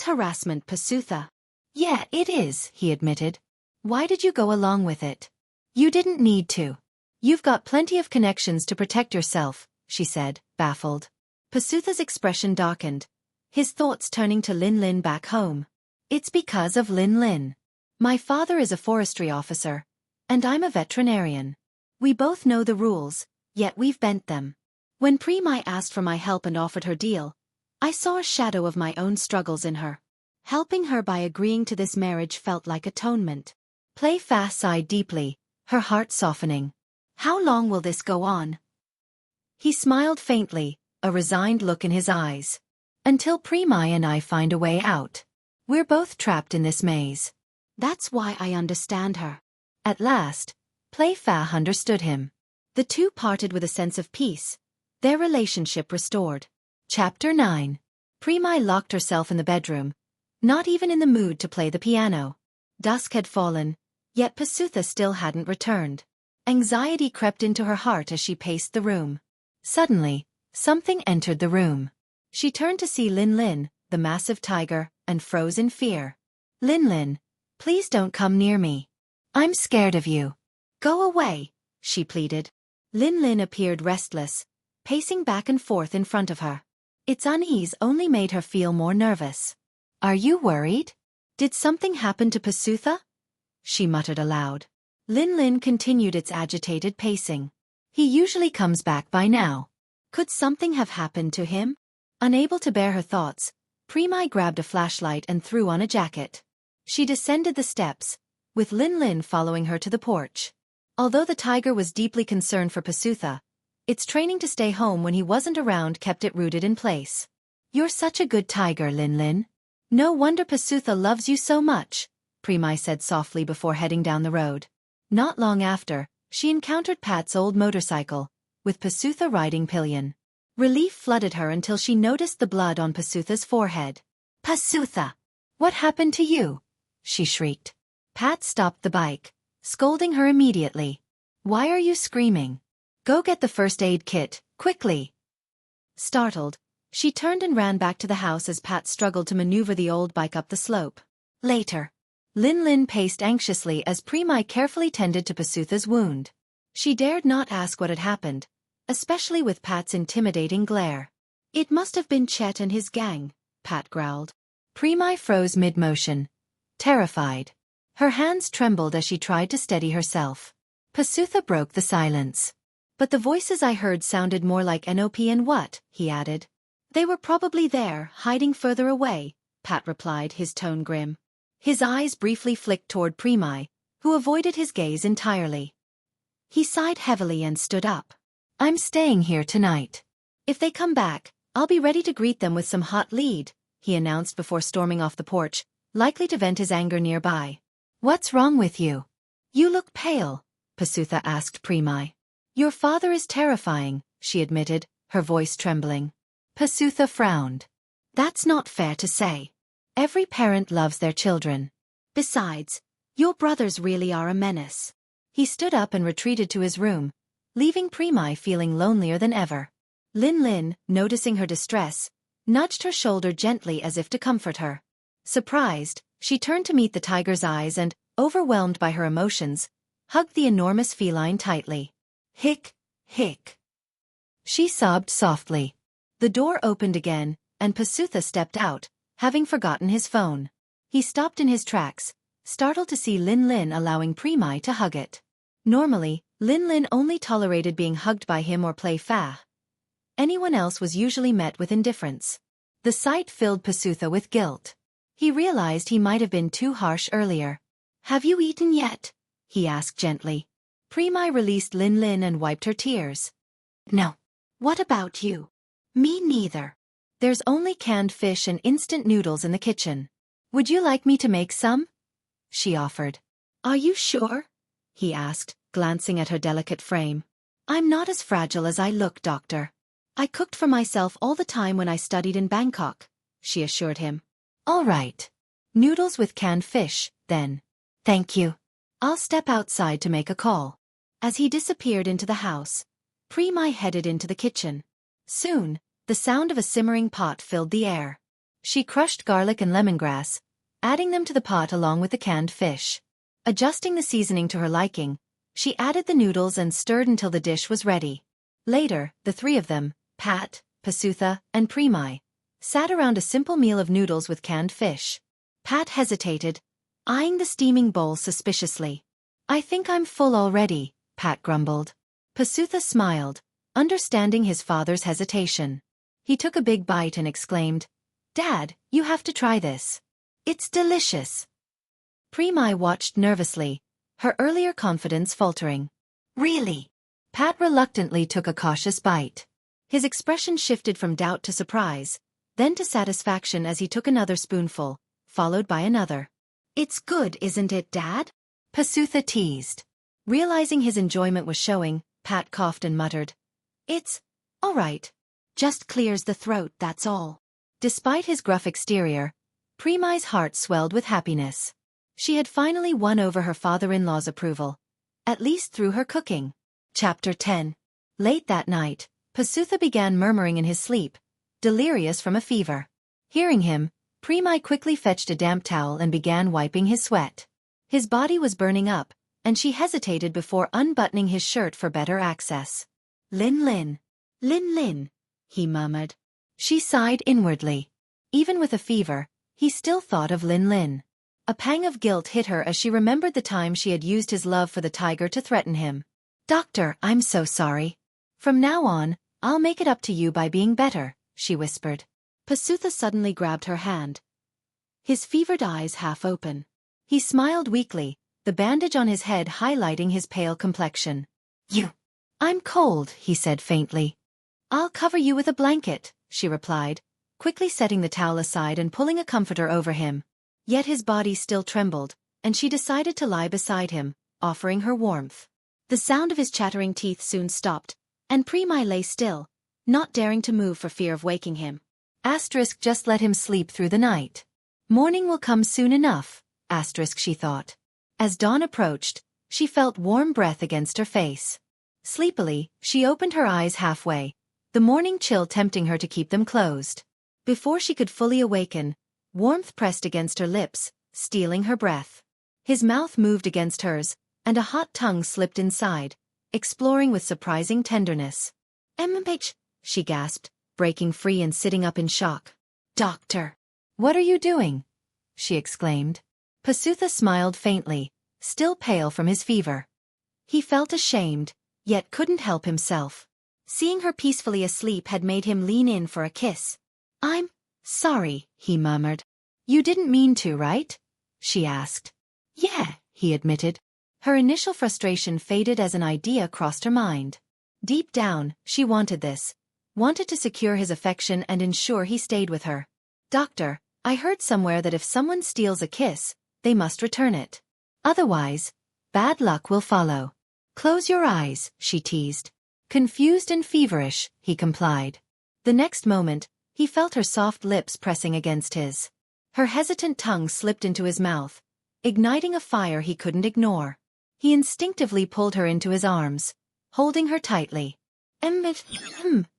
harassment, Pasutha. Yeah, it is, he admitted. Why did you go along with it? You didn't need to. You've got plenty of connections to protect yourself, she said, baffled. Pasutha's expression darkened, his thoughts turning to Lin Lin back home. It's because of Lin Lin. My father is a forestry officer, and I'm a veterinarian. We both know the rules, yet we've bent them. When Praemai asked for my help and offered her deal, I saw a shadow of my own struggles in her. Helping her by agreeing to this marriage felt like atonement. Playfa sighed deeply, her heart softening. How long will this go on? He smiled faintly, a resigned look in his eyes. Until Praemai and I find a way out. We're both trapped in this maze. That's why I understand her. At last, Playfa understood him. The two parted with a sense of peace, their relationship restored. Chapter 9. Praemai locked herself in the bedroom, not even in the mood to play the piano. Dusk had fallen, yet Pasutha still hadn't returned. Anxiety crept into her heart as she paced the room. Suddenly, something entered the room. She turned to see Lin Lin, the massive tiger, and froze in fear. Lin Lin, please don't come near me. I'm scared of you. Go away, she pleaded. Lin Lin appeared restless, pacing back and forth in front of her. Its unease only made her feel more nervous. Are you worried? Did something happen to Pasutha? She muttered aloud. Lin Lin continued its agitated pacing. He usually comes back by now. Could something have happened to him? Unable to bear her thoughts, Praemai grabbed a flashlight and threw on a jacket. She descended the steps, with Lin Lin following her to the porch. Although the tiger was deeply concerned for Pasutha, its training to stay home when he wasn't around kept it rooted in place. You're such a good tiger, Lin Lin. No wonder Pasutha loves you so much, Praemai said softly before heading down the road. Not long after, she encountered Pat's old motorcycle, with Pasutha riding pillion. Relief flooded her until she noticed the blood on Pasutha's forehead. Pasutha! What happened to you? She shrieked. Pat stopped the bike, scolding her immediately. Why are you screaming? Go get the first aid kit, quickly. Startled, she turned and ran back to the house as Pat struggled to maneuver the old bike up the slope. Later, Lin Lin paced anxiously as Praemai carefully tended to Pasutha's wound. She dared not ask what had happened, especially with Pat's intimidating glare. It must have been Chet and his gang, Pat growled. Praemai froze mid-motion, terrified. Her hands trembled as she tried to steady herself. Pasutha broke the silence. But the voices I heard sounded more like NOP and what, he added. They were probably there, hiding further away, Pat replied, his tone grim. His eyes briefly flicked toward Praemai, who avoided his gaze entirely. He sighed heavily and stood up. I'm staying here tonight. If they come back, I'll be ready to greet them with some hot lead, he announced before storming off the porch, likely to vent his anger nearby. What's wrong with you? You look pale, Pasutha asked Praemai. Your father is terrifying, she admitted, her voice trembling. Pasutha frowned. That's not fair to say. Every parent loves their children. Besides, your brothers really are a menace. He stood up and retreated to his room, leaving Praemai feeling lonelier than ever. Lin Lin, noticing her distress, nudged her shoulder gently as if to comfort her. Surprised, she turned to meet the tiger's eyes and, overwhelmed by her emotions, hugged the enormous feline tightly. Hick, hick. She sobbed softly. The door opened again, and Pasutha stepped out, having forgotten his phone. He stopped in his tracks, startled to see Lin Lin allowing Praemai to hug it. Normally, Lin Lin only tolerated being hugged by him or play fa. Anyone else was usually met with indifference. The sight filled Pasutha with guilt. He realized he might have been too harsh earlier. "Have you eaten yet?" he asked gently. Praemai released Lin Lin and wiped her tears. "No. What about you?" "Me neither. There's only canned fish and instant noodles in the kitchen. Would you like me to make some?" she offered. "Are you sure?" he asked, glancing at her delicate frame. "I'm not as fragile as I look, doctor. I cooked for myself all the time when I studied in Bangkok," she assured him. "All right. Noodles with canned fish, then. Thank you. I'll step outside to make a call." As he disappeared into the house, Praemai headed into the kitchen. Soon, the sound of a simmering pot filled the air. She crushed garlic and lemongrass, adding them to the pot along with the canned fish. Adjusting the seasoning to her liking, she added the noodles and stirred until the dish was ready. Later, the three of them, Pat, Pasutha, and Praemai, sat around a simple meal of noodles with canned fish. Pat hesitated, eyeing the steaming bowl suspiciously. "I think I'm full already," Pat grumbled. Pasutha smiled, understanding his father's hesitation. He took a big bite and exclaimed, "Dad, you have to try this. It's delicious." Praemai watched nervously, her earlier confidence faltering. "Really?" Pat reluctantly took a cautious bite. His expression shifted from doubt to surprise, then to satisfaction as he took another spoonful, followed by another. "It's good, isn't it, Dad?" Pasutha teased. Realizing his enjoyment was showing, Pat coughed and muttered, "It's all right. Just clears the throat, that's all." Despite his gruff exterior, Praemai's heart swelled with happiness. She had finally won over her father-in-law's approval, at least through her cooking. Chapter 10. Late that night, Pasutha began murmuring in his sleep, delirious from a fever. Hearing him, Praemai quickly fetched a damp towel and began wiping his sweat. His body was burning up, and she hesitated before unbuttoning his shirt for better access. "Lin Lin. Lin Lin," he murmured. She sighed inwardly. Even with a fever, he still thought of Lin Lin. A pang of guilt hit her as she remembered the time she had used his love for the tiger to threaten him. "Doctor, I'm so sorry. From now on, I'll make it up to you by being better," she whispered. Pasutha suddenly grabbed her hand, his fevered eyes half open. He smiled weakly, the bandage on his head highlighting his pale complexion. "I'm cold," he said faintly. "I'll cover you with a blanket," she replied, quickly setting the towel aside and pulling a comforter over him. Yet his body still trembled, and she decided to lie beside him, offering her warmth. The sound of his chattering teeth soon stopped, and Praemai lay still, not daring to move for fear of waking him. Just let him sleep through the night. Morning will come soon enough, she thought. As dawn approached, she felt warm breath against her face. Sleepily, she opened her eyes halfway, the morning chill tempting her to keep them closed. Before she could fully awaken, warmth pressed against her lips, stealing her breath. His mouth moved against hers, and a hot tongue slipped inside, exploring with surprising tenderness. "MH," she gasped, breaking free and sitting up in shock. "Doctor, what are you doing?" she exclaimed. Pasutha smiled faintly, still pale from his fever. He felt ashamed, yet couldn't help himself. Seeing her peacefully asleep had made him lean in for a kiss. "I'm sorry," he murmured. "You didn't mean to, right?" she asked. "Yeah," he admitted. Her initial frustration faded as an idea crossed her mind. Deep down, she wanted this. Wanted to secure his affection and ensure he stayed with her. "Doctor, I heard somewhere that if someone steals a kiss, they must return it. Otherwise, bad luck will follow." "Close your eyes," she teased. Confused and feverish, he complied. The next moment, he felt her soft lips pressing against his. Her hesitant tongue slipped into his mouth, igniting a fire he couldn't ignore. He instinctively pulled her into his arms, holding her tightly.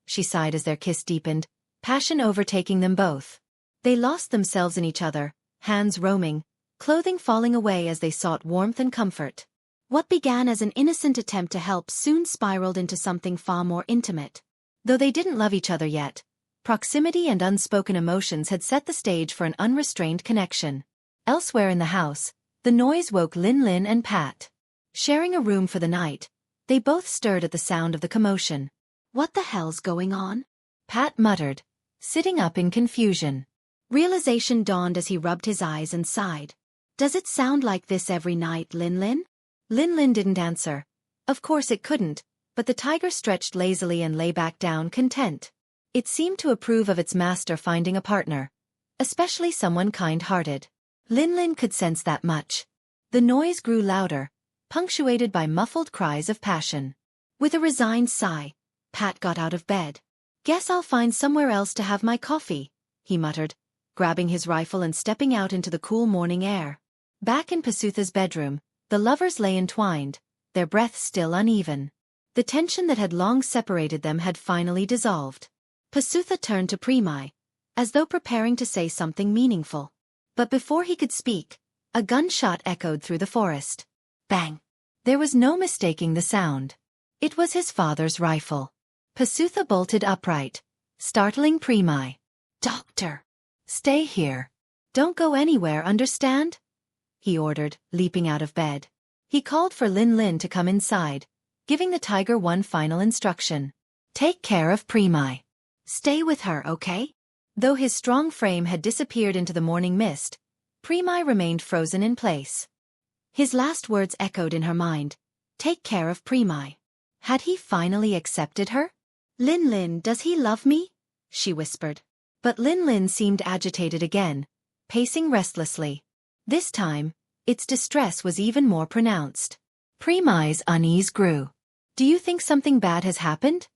She sighed as their kiss deepened, passion overtaking them both. They lost themselves in each other, hands roaming, clothing falling away as they sought warmth and comfort. What began as an innocent attempt to help soon spiraled into something far more intimate. Though they didn't love each other yet, proximity and unspoken emotions had set the stage for an unrestrained connection. Elsewhere in the house, the noise woke Lin and Pat. Sharing a room for the night, they both stirred at the sound of the commotion. "What the hell's going on?" Pat muttered, sitting up in confusion. Realization dawned as he rubbed his eyes and sighed. "Does it sound like this every night, Lin? Lin didn't answer. Of course it couldn't, but the tiger stretched lazily and lay back down content. It seemed to approve of its master finding a partner, especially someone kind-hearted. Lin could sense that much. The noise grew louder, punctuated by muffled cries of passion. With a resigned sigh, Pat got out of bed. "Guess I'll find somewhere else to have my coffee," he muttered, grabbing his rifle and stepping out into the cool morning air. Back in Pasutha's bedroom, the lovers lay entwined, their breaths still uneven. The tension that had long separated them had finally dissolved. Pasutha turned to Praemai, as though preparing to say something meaningful. But before he could speak, a gunshot echoed through the forest. Bang! There was no mistaking the sound. It was his father's rifle. Pasutha bolted upright, startling Praemai. "Doctor! Stay here. Don't go anywhere, understand?" he ordered, leaping out of bed. He called for Lin to come inside, giving the tiger one final instruction. "Take care of Praemai. Stay with her, okay?" Though his strong frame had disappeared into the morning mist, Praemai remained frozen in place. His last words echoed in her mind. Take care of Praemai. Had he finally accepted her? Lin, does he love me?" she whispered. But Lin seemed agitated again, pacing restlessly. This time, its distress was even more pronounced. Praemai's unease grew. "Do you think something bad has happened?"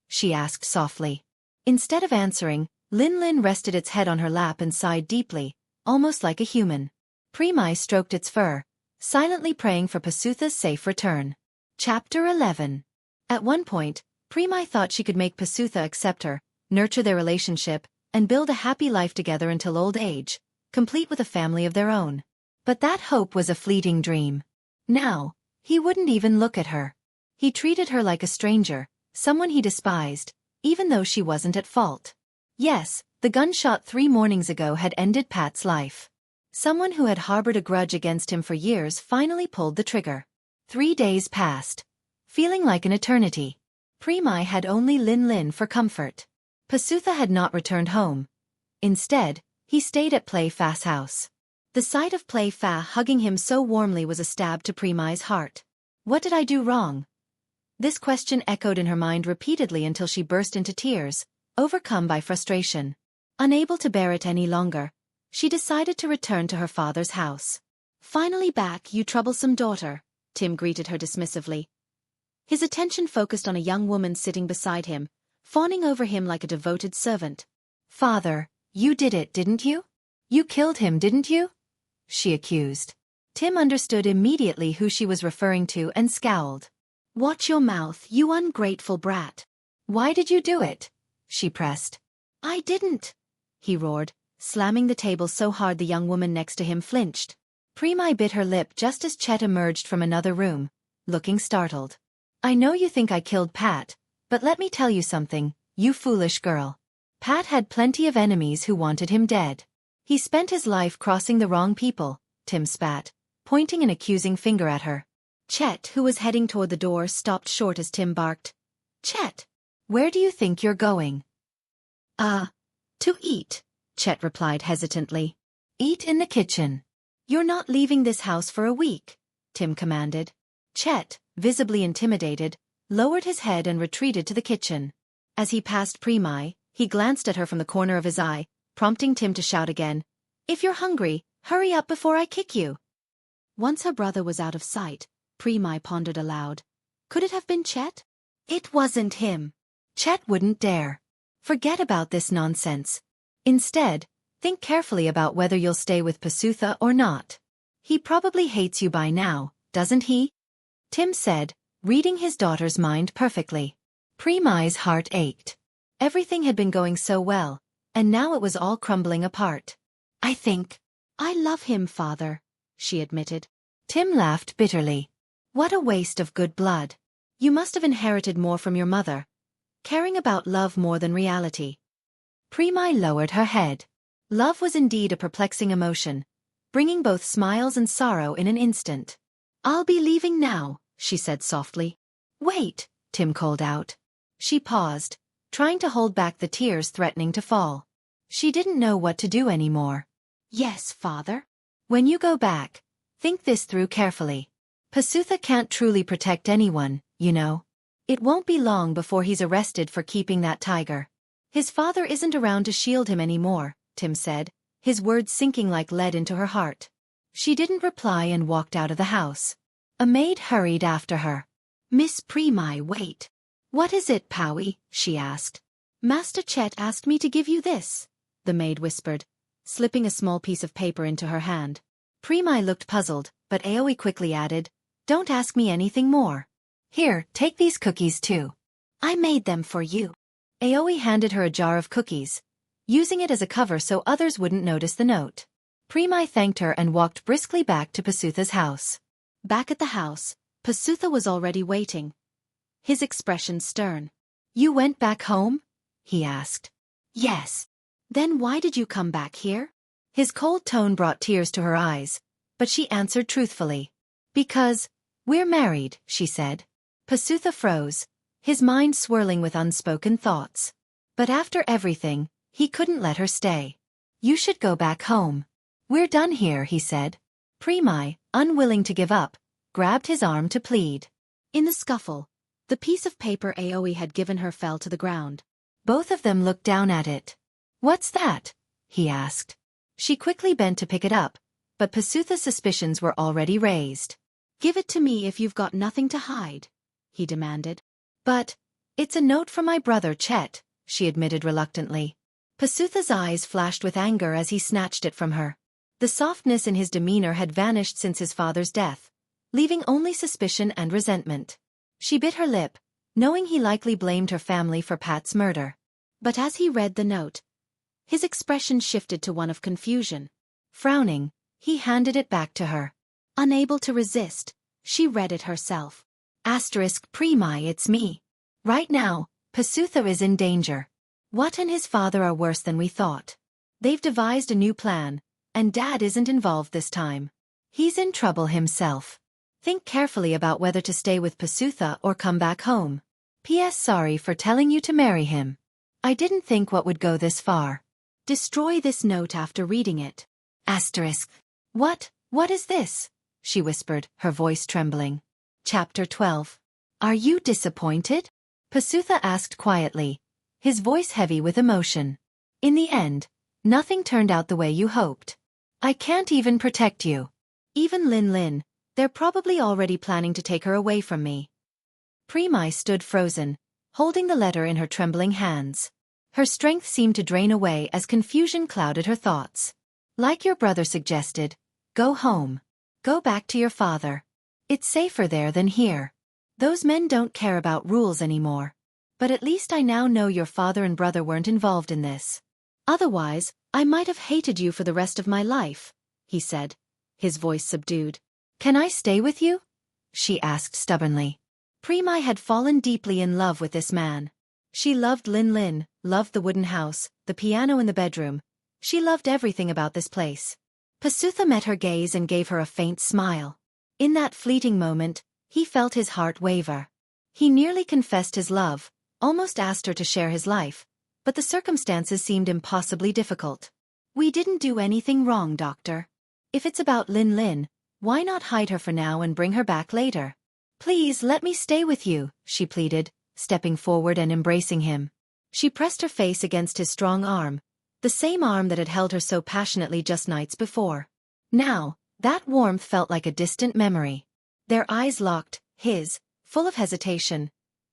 she asked softly. Instead of answering, Lin rested its head on her lap and sighed deeply, almost like a human. Praemai stroked its fur, silently praying for Pasutha's safe return. Chapter 11. At one point, Praemai thought she could make Pasutha accept her, nurture their relationship, and build a happy life together until old age, complete with a family of their own. But that hope was a fleeting dream. Now, he wouldn't even look at her. He treated her like a stranger, someone he despised, even though she wasn't at fault. Yes, the gunshot 3 mornings ago had ended Pat's life. Someone who had harbored a grudge against him for years finally pulled the trigger. 3 days passed, feeling like an eternity. Praemai had only Lin for comfort. Pasutha had not returned home. Instead, he stayed at Playfa's house. The sight of Playfa hugging him so warmly was a stab to Praemai's heart. What did I do wrong? This question echoed in her mind repeatedly until she burst into tears, overcome by frustration. Unable to bear it any longer, she decided to return to her father's house. "Finally back, you troublesome daughter," Tim greeted her dismissively. His attention focused on a young woman sitting beside him, fawning over him like a devoted servant. "Father, you did it, didn't you? You killed him, didn't you?" she accused. Tim understood immediately who she was referring to and scowled. "Watch your mouth, you ungrateful brat. Why did you do it?" she pressed. "I didn't," he roared, slamming the table so hard the young woman next to him flinched. Praemai bit her lip just as Chet emerged from another room, looking startled. "I know you think I killed Pat, but let me tell you something, you foolish girl. Pat had plenty of enemies who wanted him dead. He spent his life crossing the wrong people," Tim spat, pointing an accusing finger at her. Chet, who was heading toward the door, stopped short as Tim barked. "Chet, where do you think you're going?" To eat," Chet replied hesitantly. "Eat in the kitchen. You're not leaving this house for a week," Tim commanded. Chet, visibly intimidated, lowered his head and retreated to the kitchen. As he passed Praemai, he glanced at her from the corner of his eye, prompting Tim to shout again, "If you're hungry, hurry up before I kick you." Once her brother was out of sight, Praemai pondered aloud. Could it have been Chet? It wasn't him. Chet wouldn't dare. Forget about this nonsense. Instead, think carefully about whether you'll stay with Pasutha or not. He probably hates you by now, doesn't he? Tim said, reading his daughter's mind perfectly. Praemai's heart ached. Everything had been going so well, and now it was all crumbling apart. "I think I love him, father," she admitted. Tim laughed bitterly. "What a waste of good blood. You must have inherited more from your mother, caring about love more than reality." Praemai lowered her head. Love was indeed a perplexing emotion, bringing both smiles and sorrow in an instant. "I'll be leaving now," she said softly. "Wait," Tim called out. She paused, trying to hold back the tears threatening to fall. She didn't know what to do anymore. "Yes, father. When you go back, think this through carefully. Pasutha can't truly protect anyone, you know. It won't be long before he's arrested for keeping that tiger. His father isn't around to shield him anymore," Tim said, his words sinking like lead into her heart. She didn't reply and walked out of the house. A maid hurried after her. "Miss Praemai, wait." "What is it, Powie?" she asked. "Master Chet asked me to give you this," the maid whispered, slipping a small piece of paper into her hand. Praemai looked puzzled, but Aoi quickly added, "Don't ask me anything more. Here, take these cookies too. I made them for you." Aoi handed her a jar of cookies, using it as a cover so others wouldn't notice the note. Praemai thanked her and walked briskly back to Pasutha's house. Back at the house, Pasutha was already waiting, his expression stern. "You went back home?" he asked. "Yes." "Then why did you come back here?" His cold tone brought tears to her eyes, but she answered truthfully. "Because we're married," she said. Pasutha froze, his mind swirling with unspoken thoughts. But after everything, he couldn't let her stay. "You should go back home. We're done here," he said. Praemai, unwilling to give up, grabbed his arm to plead. In the scuffle, the piece of paper Aoi had given her fell to the ground. Both of them looked down at it. "What's that?" he asked. She quickly bent to pick it up, but Pasutha's suspicions were already raised. "Give it to me if you've got nothing to hide," he demanded. "But it's a note from my brother Chet," she admitted reluctantly. Pasutha's eyes flashed with anger as he snatched it from her. The softness in his demeanor had vanished since his father's death, leaving only suspicion and resentment. She bit her lip, knowing he likely blamed her family for Pat's murder. But as he read the note, his expression shifted to one of confusion. Frowning, he handed it back to her. Unable to resist, she read it herself. "Praemai, it's me. Right now, Pasutha is in danger. What and his father are worse than we thought. They've devised a new plan, and Dad isn't involved this time. He's in trouble himself. Think carefully about whether to stay with Pasutha or come back home. P.S. Sorry for telling you to marry him. I didn't think what would go this far. Destroy this note after reading it. What is this?" she whispered, her voice trembling. Chapter 12. "Are you disappointed?" Pasutha asked quietly, his voice heavy with emotion. "In the end, nothing turned out the way you hoped. I can't even protect you. Even Lin, they're probably already planning to take her away from me." Praemai stood frozen, holding the letter in her trembling hands. Her strength seemed to drain away as confusion clouded her thoughts. "Like your brother suggested, go home. Go back to your father. It's safer there than here. Those men don't care about rules anymore. But at least I now know your father and brother weren't involved in this. Otherwise, I might have hated you for the rest of my life," he said, his voice subdued. "Can I stay with you?" she asked stubbornly. Praemai had fallen deeply in love with this man. She loved Lin, loved the wooden house, the piano in the bedroom. She loved everything about this place. Pasutha met her gaze and gave her a faint smile. In that fleeting moment, he felt his heart waver. He nearly confessed his love, almost asked her to share his life, but the circumstances seemed impossibly difficult. "We didn't do anything wrong, Doctor. If it's about Lin, why not hide her for now and bring her back later? Please let me stay with you," she pleaded, stepping forward and embracing him. She pressed her face against his strong arm, the same arm that had held her so passionately just nights before. Now, that warmth felt like a distant memory. Their eyes locked, his, full of hesitation,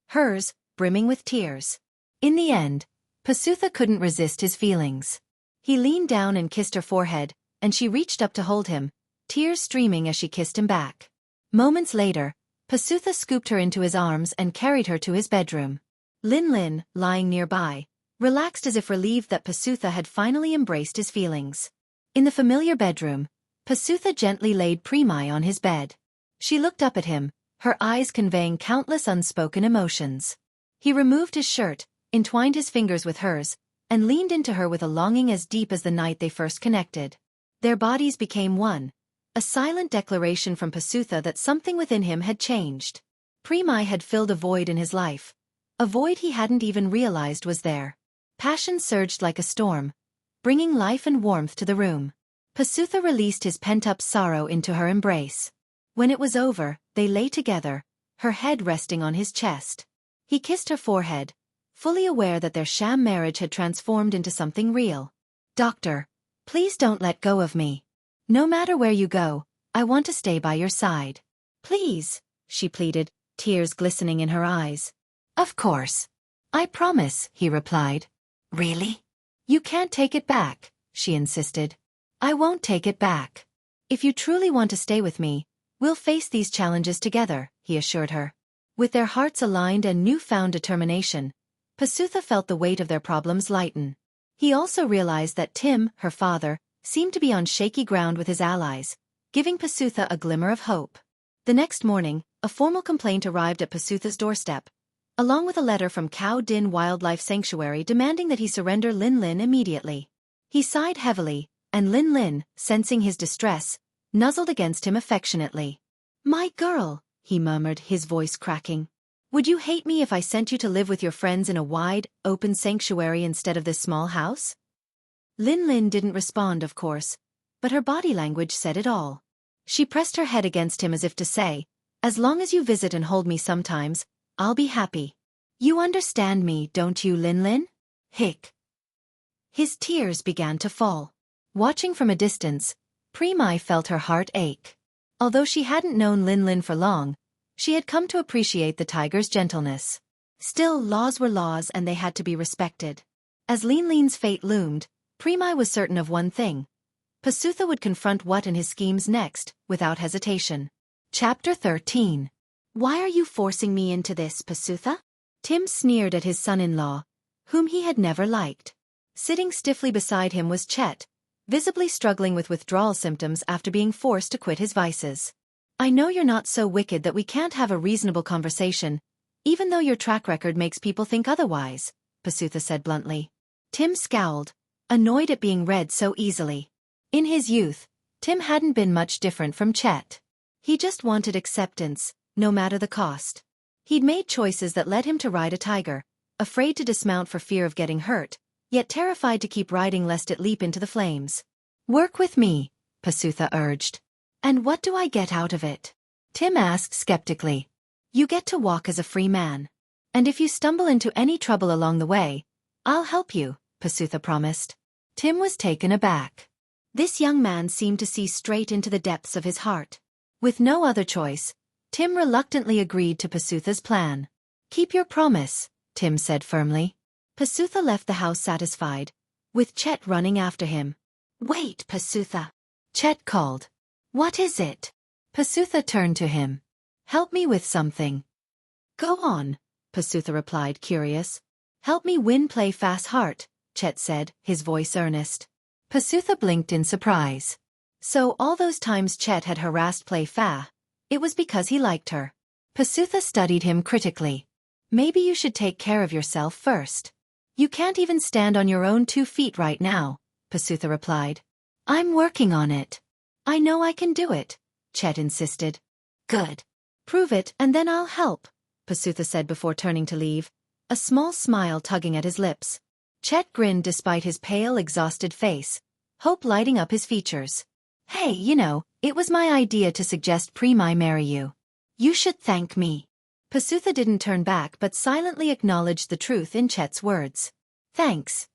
hers, brimming with tears. In the end, Pasutha couldn't resist his feelings. He leaned down and kissed her forehead, and she reached up to hold him, tears streaming as she kissed him back. Moments later, Pasutha scooped her into his arms and carried her to his bedroom. Lin, lying nearby, relaxed as if relieved that Pasutha had finally embraced his feelings. In the familiar bedroom, Pasutha gently laid Praemai on his bed. She looked up at him, her eyes conveying countless unspoken emotions. He removed his shirt, entwined his fingers with hers, and leaned into her with a longing as deep as the night they first connected. Their bodies became one, a silent declaration from Pasutha that something within him had changed. Praemai had filled a void in his life, a void he hadn't even realized was there. Passion surged like a storm, bringing life and warmth to the room. Pasutha released his pent-up sorrow into her embrace. When it was over, they lay together, her head resting on his chest. He kissed her forehead, fully aware that their sham marriage had transformed into something real. "Doctor, please don't let go of me. No matter where you go, I want to stay by your side. Please," she pleaded, tears glistening in her eyes. "Of course. I promise," he replied. "Really? You can't take it back," she insisted. "I won't take it back. If you truly want to stay with me, we'll face these challenges together," he assured her. With their hearts aligned and newfound determination, Pasutha felt the weight of their problems lighten. He also realized that Tim, her father, seemed to be on shaky ground with his allies, giving Pasutha a glimmer of hope. The next morning, a formal complaint arrived at Pasutha's doorstep, along with a letter from Cow Din Wildlife Sanctuary demanding that he surrender Lin Lin immediately. He sighed heavily, and Lin Lin, sensing his distress, nuzzled against him affectionately. "My girl," he murmured, his voice cracking. "Would you hate me if I sent you to live with your friends in a wide, open sanctuary instead of this small house?" Lin Lin didn't respond, of course, but her body language said it all. She pressed her head against him as if to say, "As long as you visit and hold me sometimes, I'll be happy. You understand me, don't you, Lin Lin?" Hick. His tears began to fall. Watching from a distance, Praemai felt her heart ache. Although she hadn't known Lin Lin for long, she had come to appreciate the tiger's gentleness. Still, laws were laws and they had to be respected. As Lin Lin's fate loomed, Praemai was certain of one thing. Pasutha would confront What and his schemes next, without hesitation. Chapter 13. "Why are you forcing me into this, Pasutha?" Tim sneered at his son-in-law, whom he had never liked. Sitting stiffly beside him was Chet, visibly struggling with withdrawal symptoms after being forced to quit his vices. "I know you're not so wicked that we can't have a reasonable conversation, even though your track record makes people think otherwise," Pasutha said bluntly. Tim scowled, annoyed at being read so easily. In his youth, Tim hadn't been much different from Chet. He just wanted acceptance, no matter the cost. He'd made choices that led him to ride a tiger, afraid to dismount for fear of getting hurt, yet terrified to keep riding lest it leap into the flames. "Work with me," Pasutha urged. "And what do I get out of it?" Tim asked skeptically. "You get to walk as a free man. And if you stumble into any trouble along the way, I'll help you," Pasutha promised. Tim was taken aback. This young man seemed to see straight into the depths of his heart. With no other choice, Tim reluctantly agreed to Pasutha's plan. "Keep your promise," Tim said firmly. Pasutha left the house satisfied, with Chet running after him. "Wait, Pasutha," Chet called. "What is it?" Pasutha turned to him. "Help me with something." "Go on," Pasutha replied, curious. "Help me win play fast heart," Chet said, his voice earnest. Pasutha blinked in surprise. So all those times Chet had harassed Play Fa, it was because he liked her. Pasutha studied him critically. "Maybe you should take care of yourself first. You can't even stand on your own 2 feet right now," Pasutha replied. "I'm working on it." "I know I can do it," Chet insisted. "Good. Prove it and then I'll help," Pasutha said before turning to leave, a small smile tugging at his lips. Chet grinned despite his pale, exhausted face, hope lighting up his features. "Hey, it was my idea to suggest Praemai marry you. You should thank me." Pasutha didn't turn back but silently acknowledged the truth in Chet's words. "Thanks,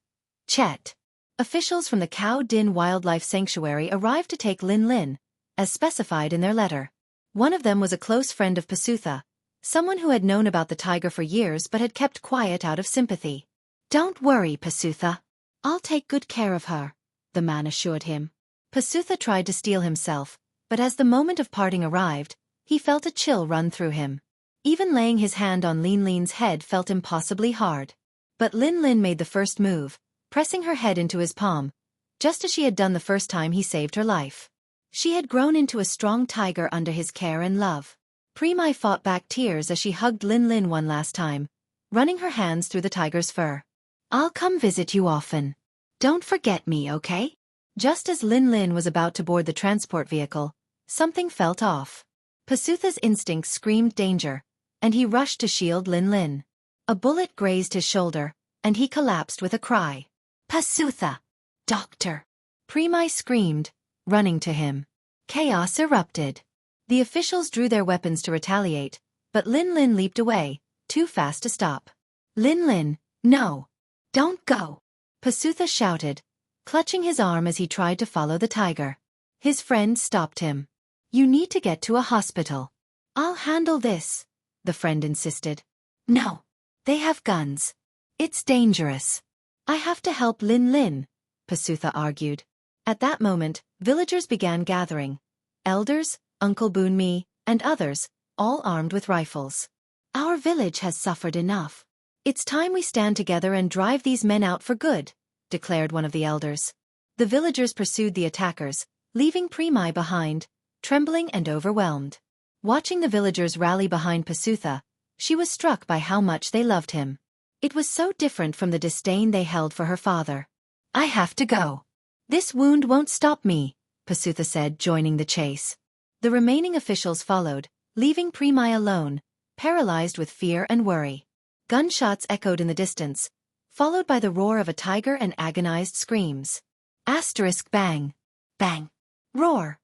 Chet." Officials from the Cow Din Wildlife Sanctuary arrived to take Lin Lin, as specified in their letter. One of them was a close friend of Pasutha, someone who had known about the tiger for years but had kept quiet out of sympathy. "Don't worry, Pasutha. I'll take good care of her," the man assured him. Pasutha tried to steel himself, but as the moment of parting arrived, he felt a chill run through him. Even laying his hand on Lin Lin's head felt impossibly hard. But Lin Lin made the first move, pressing her head into his palm, just as she had done the first time he saved her life. She had grown into a strong tiger under his care and love. Praemai fought back tears as she hugged Lin Lin one last time, running her hands through the tiger's fur. "I'll come visit you often. Don't forget me, okay?" Just as Lin Lin was about to board the transport vehicle, something felt off. Pasutha's instincts screamed danger, and he rushed to shield Lin Lin. A bullet grazed his shoulder, and he collapsed with a cry. Pasutha! Doctor! Praemai screamed, running to him. Chaos erupted. The officials drew their weapons to retaliate, but Lin Lin leaped away, too fast to stop. Lin Lin, no! Don't go! Pasutha shouted, clutching his arm as he tried to follow the tiger. His friend stopped him. You need to get to a hospital. I'll handle this, the friend insisted. No. They have guns. It's dangerous. I have to help Lin Lin, Pasutha argued. At that moment, villagers began gathering. Elders, Uncle Boonmi, and others, all armed with rifles. Our village has suffered enough. It's time we stand together and drive these men out for good, declared one of the elders. The villagers pursued the attackers, leaving Praemai behind, trembling and overwhelmed. Watching the villagers rally behind Pasutha, she was struck by how much they loved him. It was so different from the disdain they held for her father. I have to go. This wound won't stop me, Pasutha said, joining the chase. The remaining officials followed, leaving Praemai alone, paralyzed with fear and worry. Gunshots echoed in the distance, followed by the roar of a tiger and agonized screams. Asterisk bang. Bang. Roar.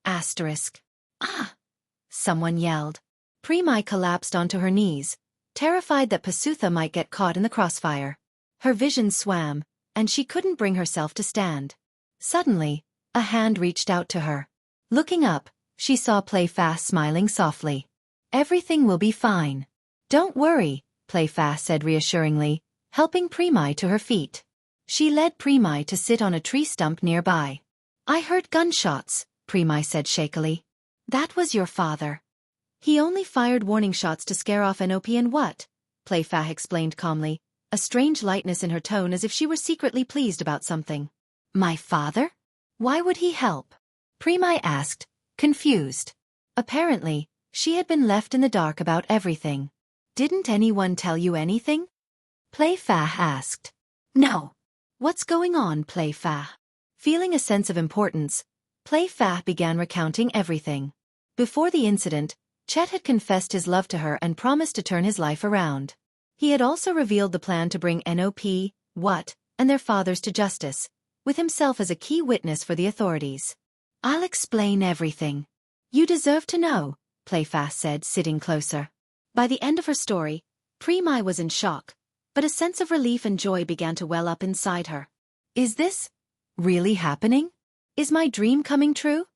Asterisk. Ah! Someone yelled. Praemai collapsed onto her knees, terrified that Pasutha might get caught in the crossfire. Her vision swam, and she couldn't bring herself to stand. Suddenly, a hand reached out to her. Looking up, she saw Playfa smiling softly. Everything will be fine. Don't worry, Playfa said reassuringly, helping Praemai to her feet. She led Praemai to sit on a tree stump nearby. I heard gunshots, Praemai said shakily. That was your father. He only fired warning shots to scare off NOP and what? Playfa explained calmly, a strange lightness in her tone as if she were secretly pleased about something. My father? Why would he help? Praemai asked, confused. Apparently, she had been left in the dark about everything. Didn't anyone tell you anything? Playfa asked. No. What's going on, Playfa? Feeling a sense of importance, Playfa began recounting everything. Before the incident, Chet had confessed his love to her and promised to turn his life around. He had also revealed the plan to bring NOP, What, and their fathers to justice, with himself as a key witness for the authorities. I'll explain everything. You deserve to know, Playfa said, sitting closer. By the end of her story, Praemai was in shock, but a sense of relief and joy began to well up inside her. Is this really happening? Is my dream coming true?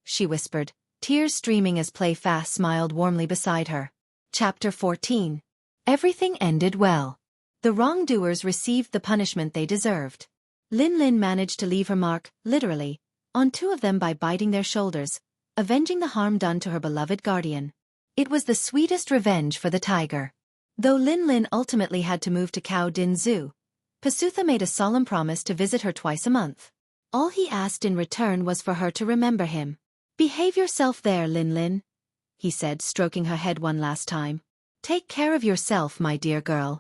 She whispered, tears streaming as Playfa smiled warmly beside her. Chapter 14. Everything ended well. The wrongdoers received the punishment they deserved. Lin Lin managed to leave her mark, literally, on two of them by biting their shoulders, avenging the harm done to her beloved guardian. It was the sweetest revenge for the tiger. Though Lin Lin ultimately had to move to Cao Din Zoo, Pasutha made a solemn promise to visit her twice a month. All he asked in return was for her to remember him. Behave yourself there, Lin Lin, he said, stroking her head one last time. Take care of yourself, my dear girl.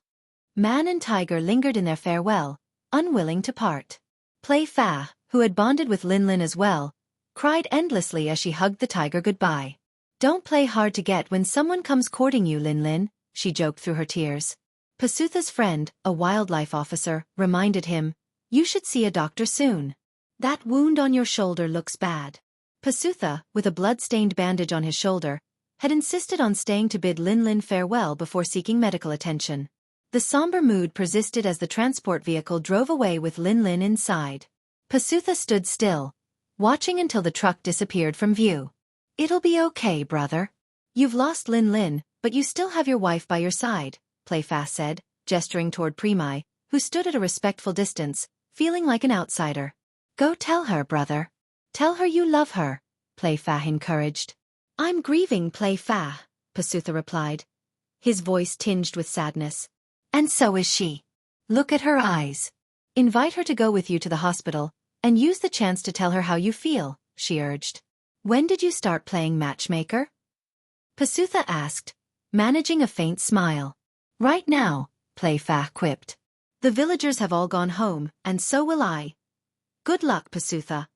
Man and tiger lingered in their farewell, unwilling to part. Playfa, who had bonded with Lin Lin as well, cried endlessly as she hugged the tiger goodbye. Don't play hard to get when someone comes courting you, Lin Lin, she joked through her tears. Pasutha's friend, a wildlife officer, reminded him, you should see a doctor soon. That wound on your shoulder looks bad. Pasutha, with a blood-stained bandage on his shoulder, had insisted on staying to bid Lin Lin farewell before seeking medical attention. The somber mood persisted as the transport vehicle drove away with Lin Lin inside. Pasutha stood still, watching until the truck disappeared from view. It'll be okay, brother. You've lost Lin Lin, but you still have your wife by your side, Playfa said, gesturing toward Praemai, who stood at a respectful distance, feeling like an outsider. Go tell her, brother. Tell her you love her, Playfa encouraged. I'm grieving, Playfa, Pasutha replied, his voice tinged with sadness. And so is she. Look at her eyes. Invite her to go with you to the hospital, and use the chance to tell her how you feel, she urged. When did you start playing matchmaker? Pasutha asked, managing a faint smile. Right now, Playfa quipped. The villagers have all gone home, and so will I. Good luck, Pasutha.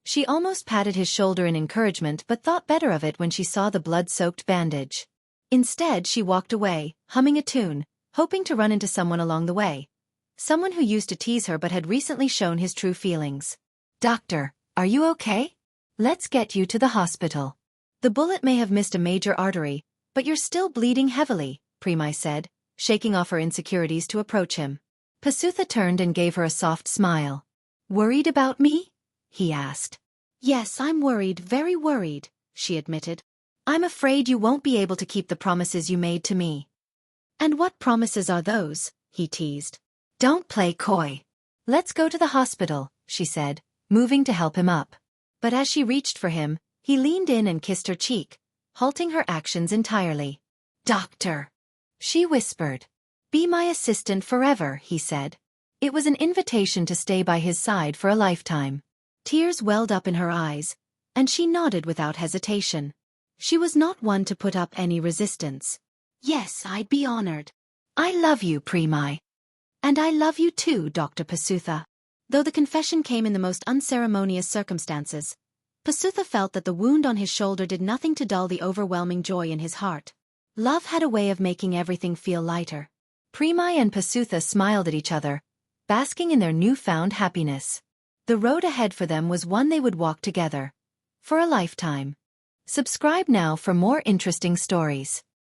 She almost patted his shoulder in encouragement but thought better of it when she saw the blood-soaked bandage. Instead, she walked away, humming a tune, hoping to run into someone along the way. Someone who used to tease her but had recently shown his true feelings. Doctor, are you okay? Let's get you to the hospital. The bullet may have missed a major artery, but you're still bleeding heavily, Praemai said, shaking off her insecurities to approach him. Pasutha turned and gave her a soft smile. Worried about me? He asked. Yes, I'm worried, very worried, she admitted. I'm afraid you won't be able to keep the promises you made to me. And what promises are those? He teased. Don't play coy. Let's go to the hospital, she said, moving to help him up. But as she reached for him, he leaned in and kissed her cheek, halting her actions entirely. Doctor, she whispered. Be my assistant forever, he said. It was an invitation to stay by his side for a lifetime. Tears welled up in her eyes, and she nodded without hesitation. She was not one to put up any resistance. Yes, I'd be honored. I love you, Praemai. And I love you too, Dr. Pasutha. Though the confession came in the most unceremonious circumstances, Pasutha felt that the wound on his shoulder did nothing to dull the overwhelming joy in his heart. Love had a way of making everything feel lighter. Praemai and Pasutha smiled at each other, basking in their newfound happiness. The road ahead for them was one they would walk together. For a lifetime. Subscribe now for more interesting stories.